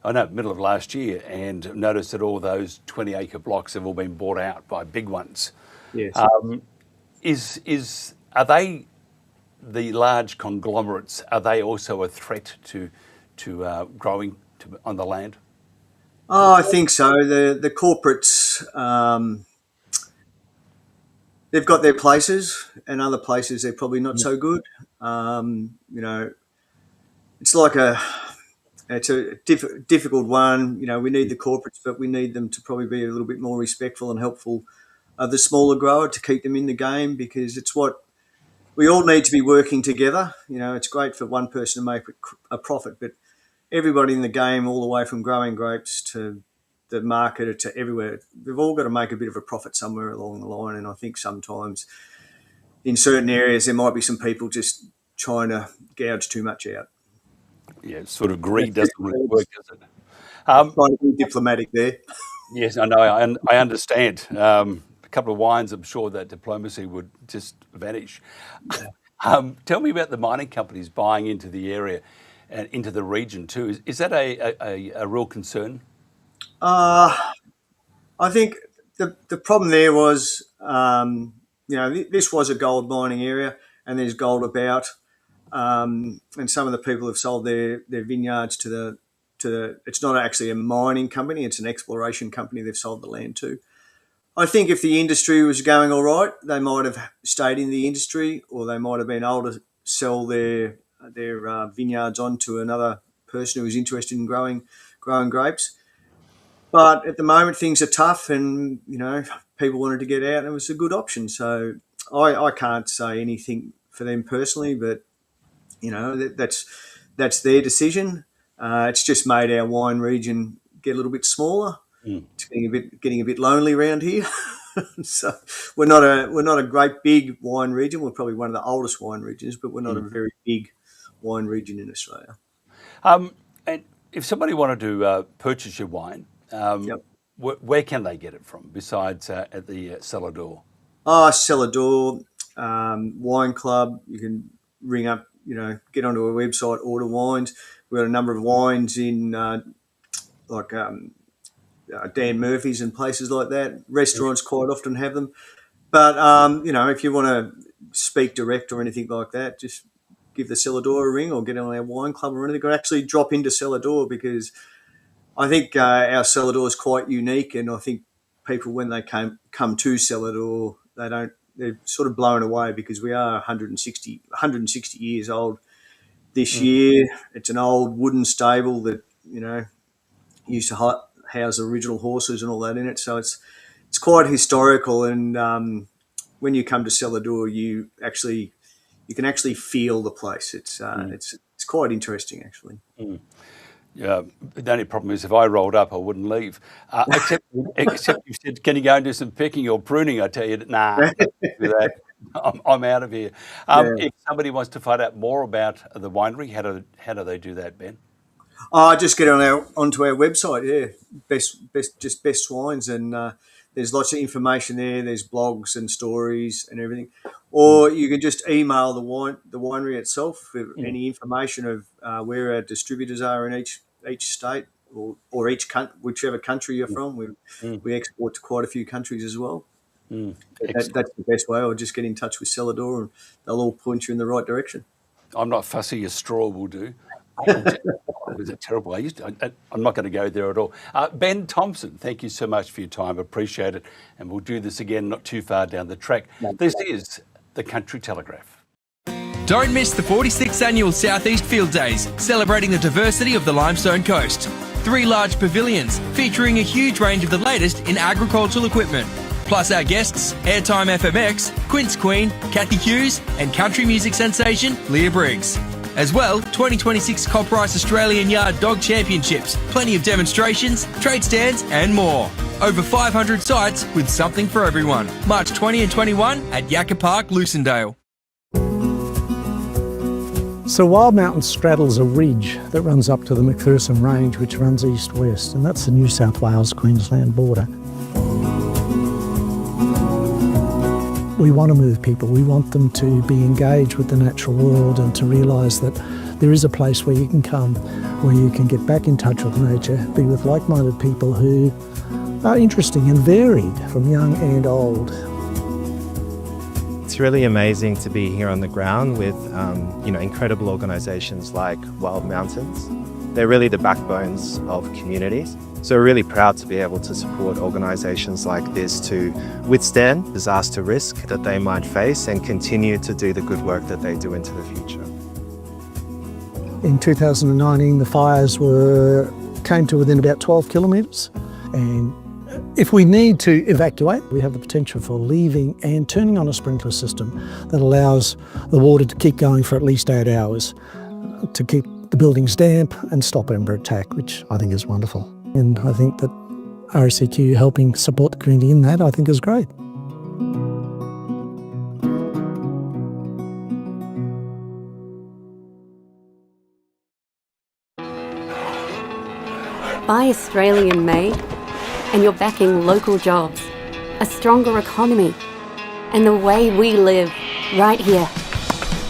middle of last year, and noticed that all those 20-acre blocks have all been bought out by big ones. Yes. Are they, the large conglomerates, are they also a threat to growing on the land? Oh, I think so. The corporates, they've got their places, and other places they're probably not so good. It's a difficult one. We need the corporates, but we need them to probably be a little bit more respectful and helpful of the smaller grower to keep them in the game, because it's what we all need to be working together. It's great for one person to make a profit, but everybody in the game, all the way from growing grapes to the market to everywhere, they've all got to make a bit of a profit somewhere along the line. And I think sometimes in certain areas there might be some people just trying to gouge too much out. Yeah, sort of greed doesn't really work, does it? Trying to be diplomatic there. Yes, I know. I understand. A couple of wines, I'm sure that diplomacy would just vanish. Tell me about the mining companies buying into the area and into the region too. Is that a real concern? I think the problem there was, this was a gold mining area, and there's gold about, and some of the people have sold their vineyards to the. It's not actually a mining company; it's an exploration company. They've sold the land to. I think if the industry was going all right, they might have stayed in the industry, or they might have been able to sell their vineyards on to another person who was interested in growing grapes. But at the moment, things are tough, and people wanted to get out, and it was a good option. So I can't say anything for them personally, but that's their decision. It's just made our wine region get a little bit smaller. It's getting a bit lonely around here. So we're not a great big wine region. We're probably one of the oldest wine regions, but we're not a very big wine region in Australia. And if somebody wanted to purchase your wine, where can they get it from besides at the cellar door? Cellar door, wine club. You can ring up, get onto our website, order wines. We've got a number of wines in Dan Murphy's and places like that. Restaurants quite often have them. But, if you want to speak direct or anything like that, just give the cellar door a ring or get on our wine club or anything. Or actually drop into cellar door, because I think our cellar door is quite unique, and I think people, when they come to cellar door, they're sort of blown away, because we are 160 years old this year. It's an old wooden stable that used to house original horses and all that in it. So it's quite historical, and when you come to cellar door, you can actually feel the place. It's quite interesting, actually. Yeah, the only problem is if I rolled up, I wouldn't leave. Except you said, can you go and do some picking or pruning? I tell you, nah, I can't do that. I'm out of here. If somebody wants to find out more about the winery, how do they do that, Ben? Just get onto our website. Yeah, best wines, and there's lots of information there. There's blogs and stories and everything. Or you can just email the winery itself with any information of where our distributors are in each state, or each country, whichever country you're from. We export to quite a few countries as well. That's the best way. Or just get in touch with Celador, and they'll all point you in the right direction. I'm not fussy, a straw will do. It was a terrible. I'm not going to go there at all. Ben Thompson, thank you so much for your time. Appreciate it. And we'll do this again not too far down the track. This is the Country Telegraph. Don't miss the 46th annual Southeast Field Days, celebrating the diversity of the Limestone Coast. 3 large pavilions featuring a huge range of the latest in agricultural equipment. Plus our guests, Airtime FMX, Quince Queen, Kathy Hughes and country music sensation Leah Briggs. As well, 2026 Coprice Australian Yard Dog Championships, plenty of demonstrations, trade stands and more. Over 500 sites with something for everyone. March 20 and 21 at Yakka Park, Lucindale. So Wild Mountain straddles a ridge that runs up to the McPherson Range, which runs east-west, and that's the New South Wales-Queensland border. We want to move people. We want them to be engaged with the natural world and to realise that there is a place where you can come, where you can get back in touch with nature, be with like-minded people who are interesting and varied from young and old. It's really amazing to be here on the ground with incredible organisations like Wild Mountains. They're really the backbones of communities. So we're really proud to be able to support organisations like this to withstand disaster risk that they might face and continue to do the good work that they do into the future. In 2019, the fires came to within about 12 kilometres, and if we need to evacuate, we have the potential for leaving and turning on a sprinkler system that allows the water to keep going for at least 8 hours to keep the buildings damp and stop ember attack, which I think is wonderful. And I think that RSEQ helping support the community in that, I think is great. Buy Australian made, and you're backing local jobs, a stronger economy, and the way we live right here.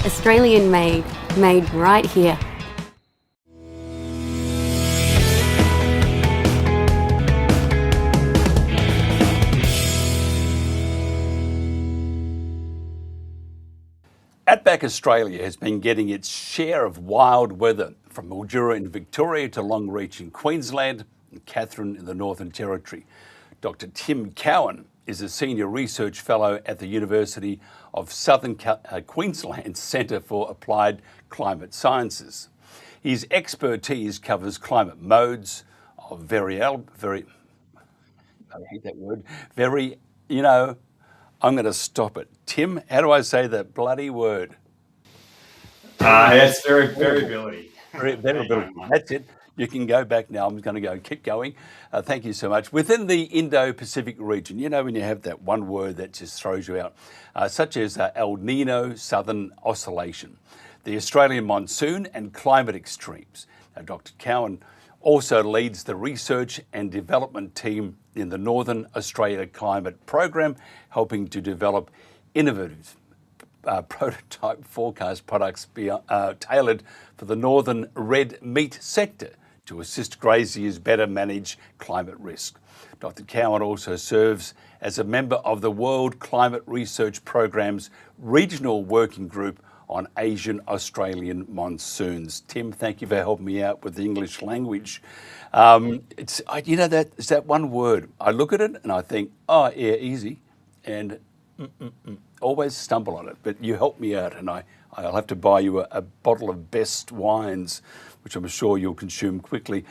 Australian made right here. Outback Australia has been getting its share of wild weather, from Mildura in Victoria to Longreach in Queensland and Katherine in the Northern Territory. Dr. Tim Cowan is a Senior Research Fellow at the University of Southern Queensland's Centre for Applied Climate Sciences. His expertise covers climate modes of I'm going to stop it. Tim, how do I say that bloody word? It's variability. Variability. That's it. You can go back now. I'm going to go keep going. Thank you so much. Within the Indo-Pacific region, when you have that one word that just throws you out, such as El Nino Southern Oscillation, the Australian monsoon and climate extremes. Now, Dr. Cowan also leads the research and development team in the Northern Australia Climate Program, helping to develop innovative prototype forecast products tailored for the northern red meat sector to assist graziers better manage climate risk. Dr. Cowan also serves as a member of the World Climate Research Program's Regional Working Group on Asian Australian monsoons. Tim, thank you for helping me out with the English language. It's that one word. I look at it and I think, oh yeah, easy, and always stumble on it. But you help me out, and I'll have to buy you a bottle of best wines, which I'm sure you'll consume quickly.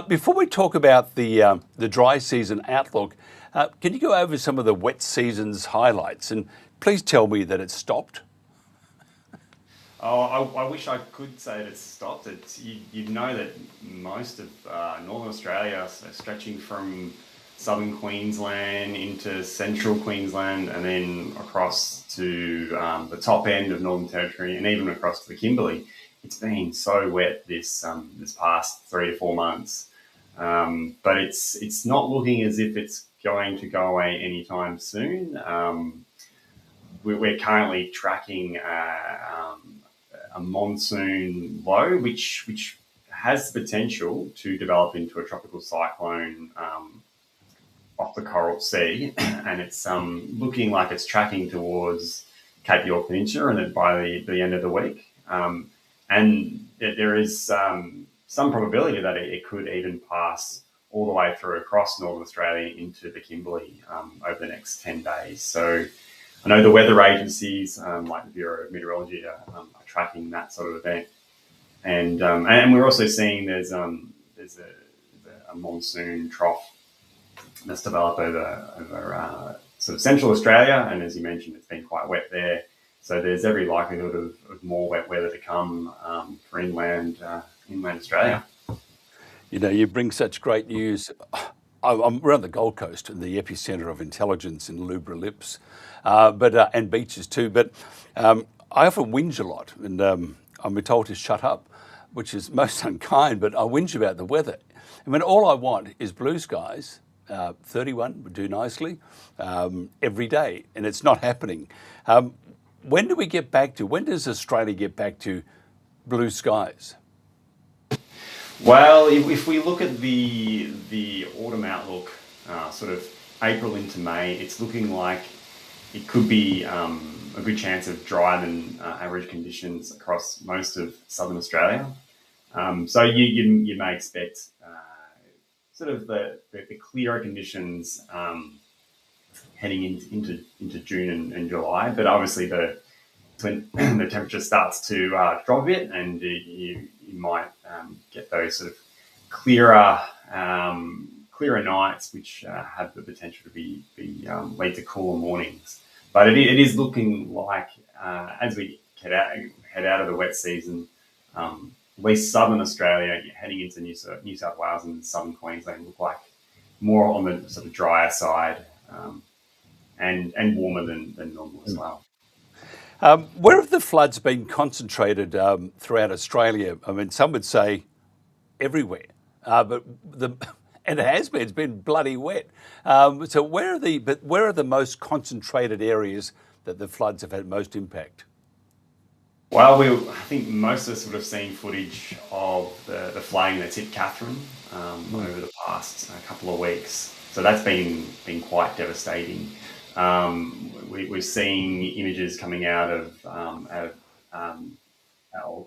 Before we talk about the dry season outlook, can you go over some of the wet season's highlights? And please tell me that it's stopped. Oh, I wish I could say that it's stopped. You'd know that most of Northern Australia, so stretching from southern Queensland into central Queensland and then across to the top end of Northern Territory and even across to the Kimberley, it's been so wet this past 3 to 4 months. But it's not looking as if it's going to go away anytime soon. We're currently tracking a monsoon low, which has the potential to develop into a tropical cyclone off the Coral Sea, and it's looking like it's tracking towards Cape York Peninsula, and then by the end of the week. And there is some probability that it could even pass all the way through across Northern Australia into the Kimberley over the next 10 days. So I know the weather agencies, like the Bureau of Meteorology, are tracking that sort of event. And we're also seeing there's a monsoon trough that's developed over sort of central Australia, and as you mentioned, it's been quite wet there. So there's every likelihood of more wet weather to come for inland Australia. You know, you bring such great news. I'm around the Gold Coast, in the epicentre of intelligence in Lubra Lips, and beaches too. But I often whinge a lot, and I'm told to shut up, which is most unkind. But I whinge about the weather. I mean, all I want is blue skies. 31 would do nicely every day, and it's not happening. When does Australia get back to blue skies? Well, if we look at the autumn outlook, sort of April into May, it's looking like it could be a good chance of drier than average conditions across most of southern Australia. So you may expect sort of the clearer conditions heading into June and July, but obviously when the temperature starts to drop a bit, and you might get those sort of clearer nights, which have the potential to be lead to cooler mornings. But it is looking like as we head out of the wet season, at least southern Australia, heading into New South Wales and southern Queensland, look like more on the sort of drier side, and warmer than normal as well. Where have the floods been concentrated throughout Australia? I mean, some would say everywhere, but it has been. It's been bloody wet. So where are the most concentrated areas that the floods have had most impact? Well, I think most of us would have seen footage of the flooding that's hit Katherine over the past couple of weeks. So that's been quite devastating. We're seeing images coming out of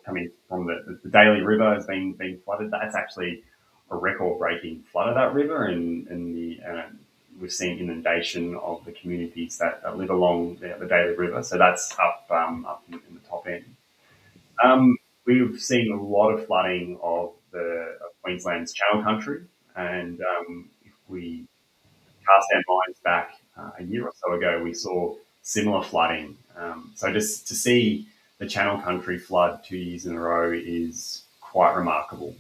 coming from the Daly River has been flooded. That's actually a record-breaking flood of that river, and we've seen inundation of the communities that live along the Daly River. So that's up in the top end. We've seen a lot of flooding of Queensland's Channel Country, and if we cast our minds back a year or so ago, we saw similar flooding. So just to see the Channel Country flood 2 years in a row is quite remarkable.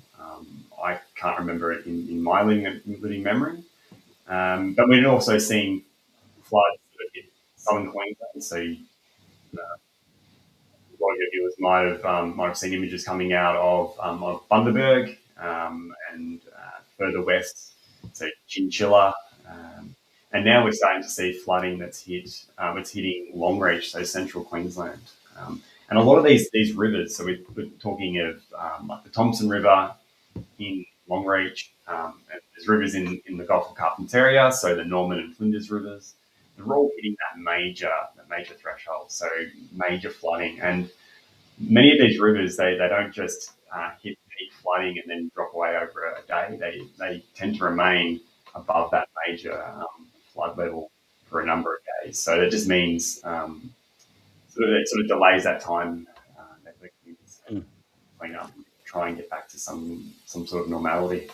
I can't remember it in my living memory. But we've also seen floods that hit southern Queensland. So a lot of your viewers might have seen images coming out of Bundaberg and further west, so Chinchilla. And now we're starting to see flooding that's hitting Longreach, so central Queensland. And a lot of these rivers, so we're talking of like the Thompson River in Longreach, and there's rivers in the Gulf of Carpentaria, so the Norman and Flinders rivers. They're all hitting that major threshold, so major flooding. And many of these rivers, they don't just hit peak flooding and then drop away over a day. They tend to remain above that major flood level for a number of days. So that just means it sort of delays that time that the communities clean up and try and get back to some sort of normality.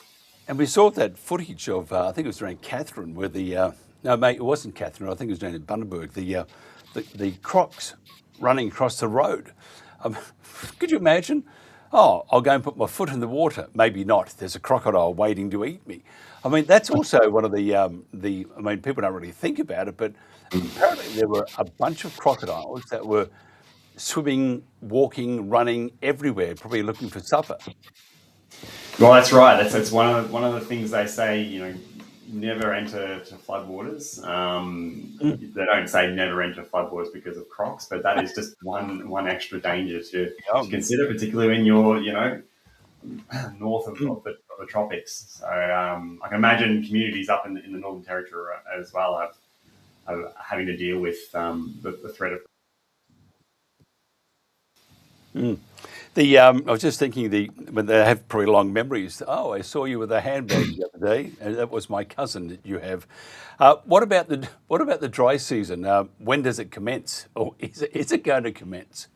And we saw that footage of I think it was around Katherine, where it wasn't Katherine. I think it was down in Bundaberg. The crocs running across the road. Could you imagine? Oh, I'll go and put my foot in the water. Maybe not. There's a crocodile waiting to eat me. I mean, that's also one of people don't really think about it, but apparently there were a bunch of crocodiles that were swimming, walking, running everywhere, probably looking for supper. Well, that's right. That's one of the things they say. Never enter floodwaters. They don't say never enter floodwaters because of crocs, but that is just one extra danger to consider, particularly when you're north of the tropics. So I can imagine communities up in the Northern Territory as well are having to deal with the threat of. I was just thinking when they have pretty long memories. Oh, I saw you with a handbag the other day, and that was my cousin that you have. What about the dry season? When does it commence, or is it going to commence?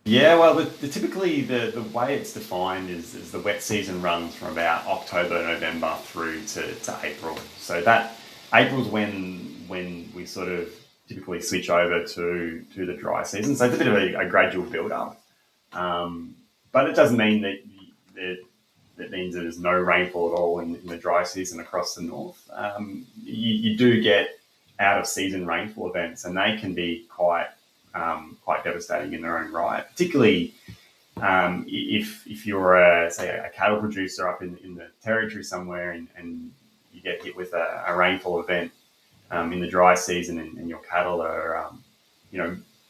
Yeah, well, typically the way it's defined is the wet season runs from about October, November through to April. So that April's when we sort of typically switch over to the dry season. So it's a bit of a gradual build-up. But it doesn't mean that means that there's no rainfall at all in the dry season across the north. You do get out-of-season rainfall events, and they can be quite devastating in their own right, particularly if you're say a cattle producer up in the territory somewhere and you get hit with a rainfall event in the dry season and your cattle are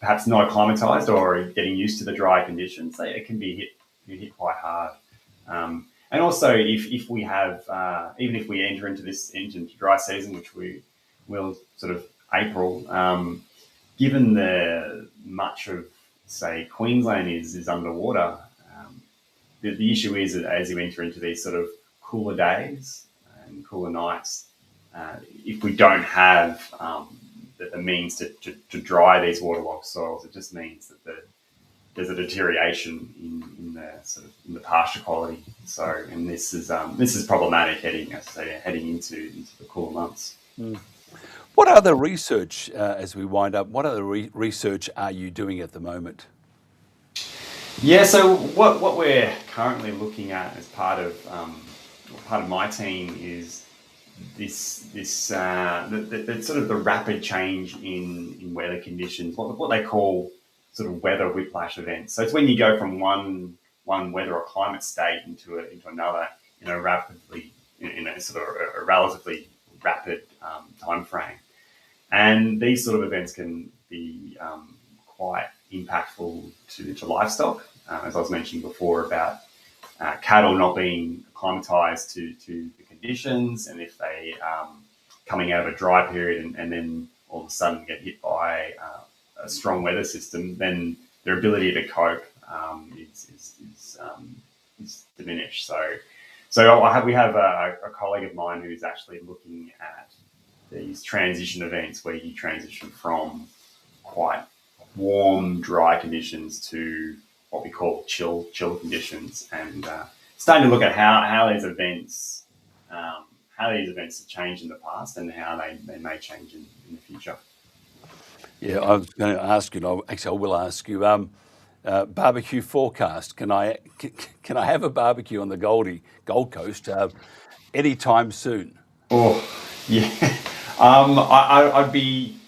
perhaps not acclimatized or getting used to the dry conditions, it can be hit quite hard. And also if we have even if we enter into dry season, which we will sort of April, given the much of, say, Queensland is underwater, the issue is that as you enter into these sort of cooler days and cooler nights, if we don't have the means to dry these waterlogged soils, it just means that there's a deterioration in the pasture quality. So, and this is problematic heading into the cooler months. What other research, as we wind up, what other research are you doing at the moment? Yeah, so what we're currently looking at as part of my team is this sort of the rapid change in weather conditions, what they call sort of weather whiplash events. So it's when you go from one weather or climate state into another in a relatively rapid time frame. And these sort of events can be quite impactful to livestock, as I was mentioning before about cattle not being acclimatized to the conditions, and if they coming out of a dry period and then all of a sudden get hit by a strong weather system, then their ability to cope is diminished. So we have a colleague of mine who's actually looking at these transition events where you transition from quite warm, dry conditions to what we call chill conditions, and starting to look at how these events have changed in the past and how they may change in the future. Yeah, I was going to ask you. Actually, I will ask you. Barbecue forecast. Can I have a barbecue on the Gold Coast anytime soon? Oh, yeah. I'd be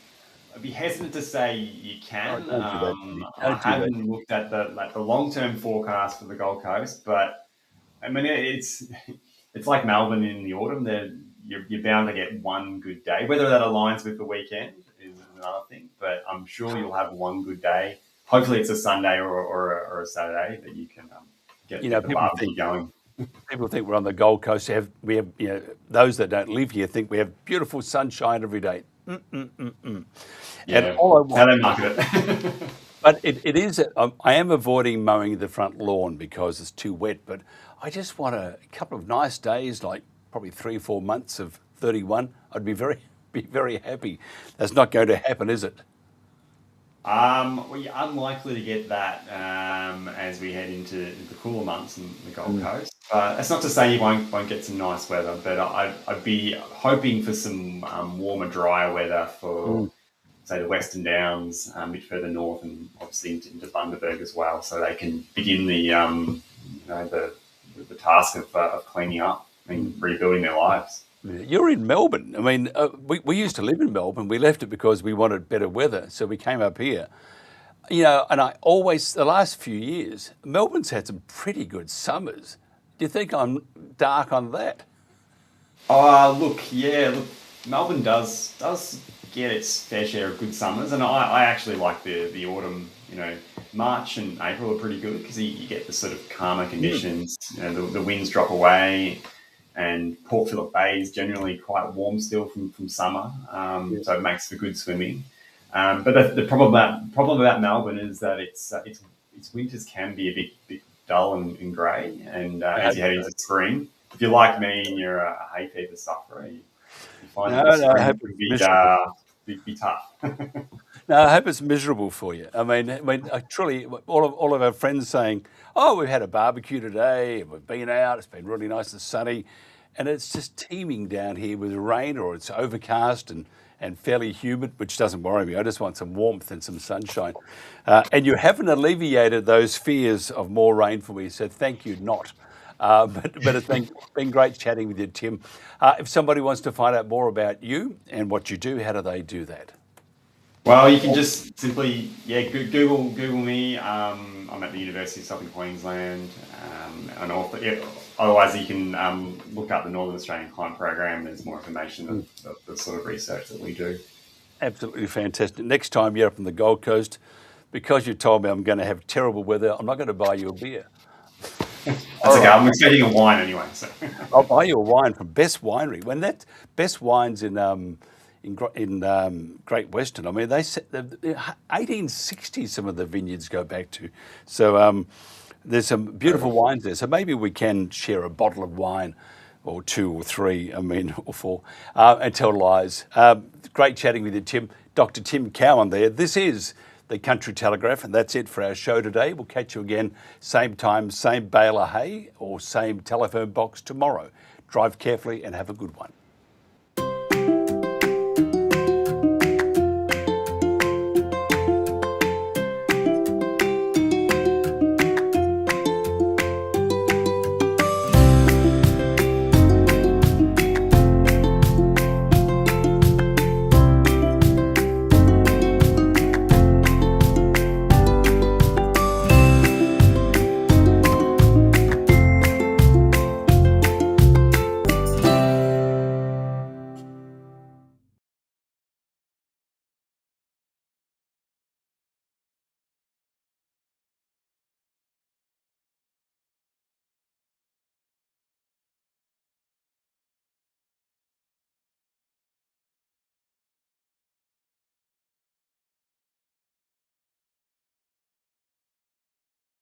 hesitant to say you can. I haven't looked at the long-term forecast for the Gold Coast, but I mean it's like Melbourne in the autumn. You're bound to get one good day. Whether that aligns with the weekend is another thing, but I'm sure you'll have one good day. Hopefully, it's a Sunday or a Saturday that you can get the barbecue going. People think we're on the Gold Coast. We have those that don't live here think we have beautiful sunshine every day. Yeah, and all I want, how they market it. But it is. I am avoiding mowing the front lawn because it's too wet. But I just want a couple of nice days, like probably 3-4 months of 31. I'd be very happy. That's not going to happen, is it? Well, you're unlikely to get that as we head into the cooler months in the Gold Coast. That's not to say you won't get some nice weather, but I'd be hoping for some warmer, drier weather for, say, the Western Downs, a bit further north, and obviously into Bundaberg as well, so they can begin the task of cleaning up and rebuilding their lives. You're in Melbourne. I mean, we used to live in Melbourne. We left it because we wanted better weather, so we came up here. And the last few years, Melbourne's had some pretty good summers. Do you think I'm dark on that? Look, Melbourne does get its fair share of good summers, and I actually like the autumn You know, March and April are pretty good because you get the sort of calmer conditions. You know, the winds drop away, and Port Phillip Bay is generally quite warm still from summer, so it makes for good swimming. But the problem about Melbourne is that its winters can be a bit dull and grey, and as you head into spring, if you're like me and you're a hay fever sufferer, you find that the spring could be tough. No, I hope it's miserable for you. I mean, truly, all of our friends saying, "Oh, we've had a barbecue today, and we've been out. It's been really nice and sunny," and it's just teeming down here with rain, or it's overcast and fairly humid, which doesn't worry me. I just want some warmth and some sunshine. And you haven't alleviated those fears of more rain for me, so thank you not. But it's been great chatting with you, Tim. If somebody wants to find out more about you and what you do, how do they do that? Well, you can just simply, Google me. I'm at the University of Southern Queensland, and otherwise you can look up the Northern Australian Climate Program. There's more information of the sort of research that we do. Absolutely fantastic. Next time you're up on the Gold Coast, because you told me I'm going to have terrible weather, I'm not going to buy you a beer. That's okay. I'm expecting a wine anyway. So I'll buy you a wine from Best Winery. When that Best Wines in Great Western, I mean, they said the 1860s. Some of the vineyards go back to. So there's some beautiful wines there. So maybe we can share a bottle of wine, or two or three. I mean, or four, and tell lies. Great chatting with you, Tim. Dr. Tim Cowan there. This is the Country Telegraph, and that's it for our show today. We'll catch you again, same time, same bale of hay, or same telephone box tomorrow. Drive carefully and have a good one.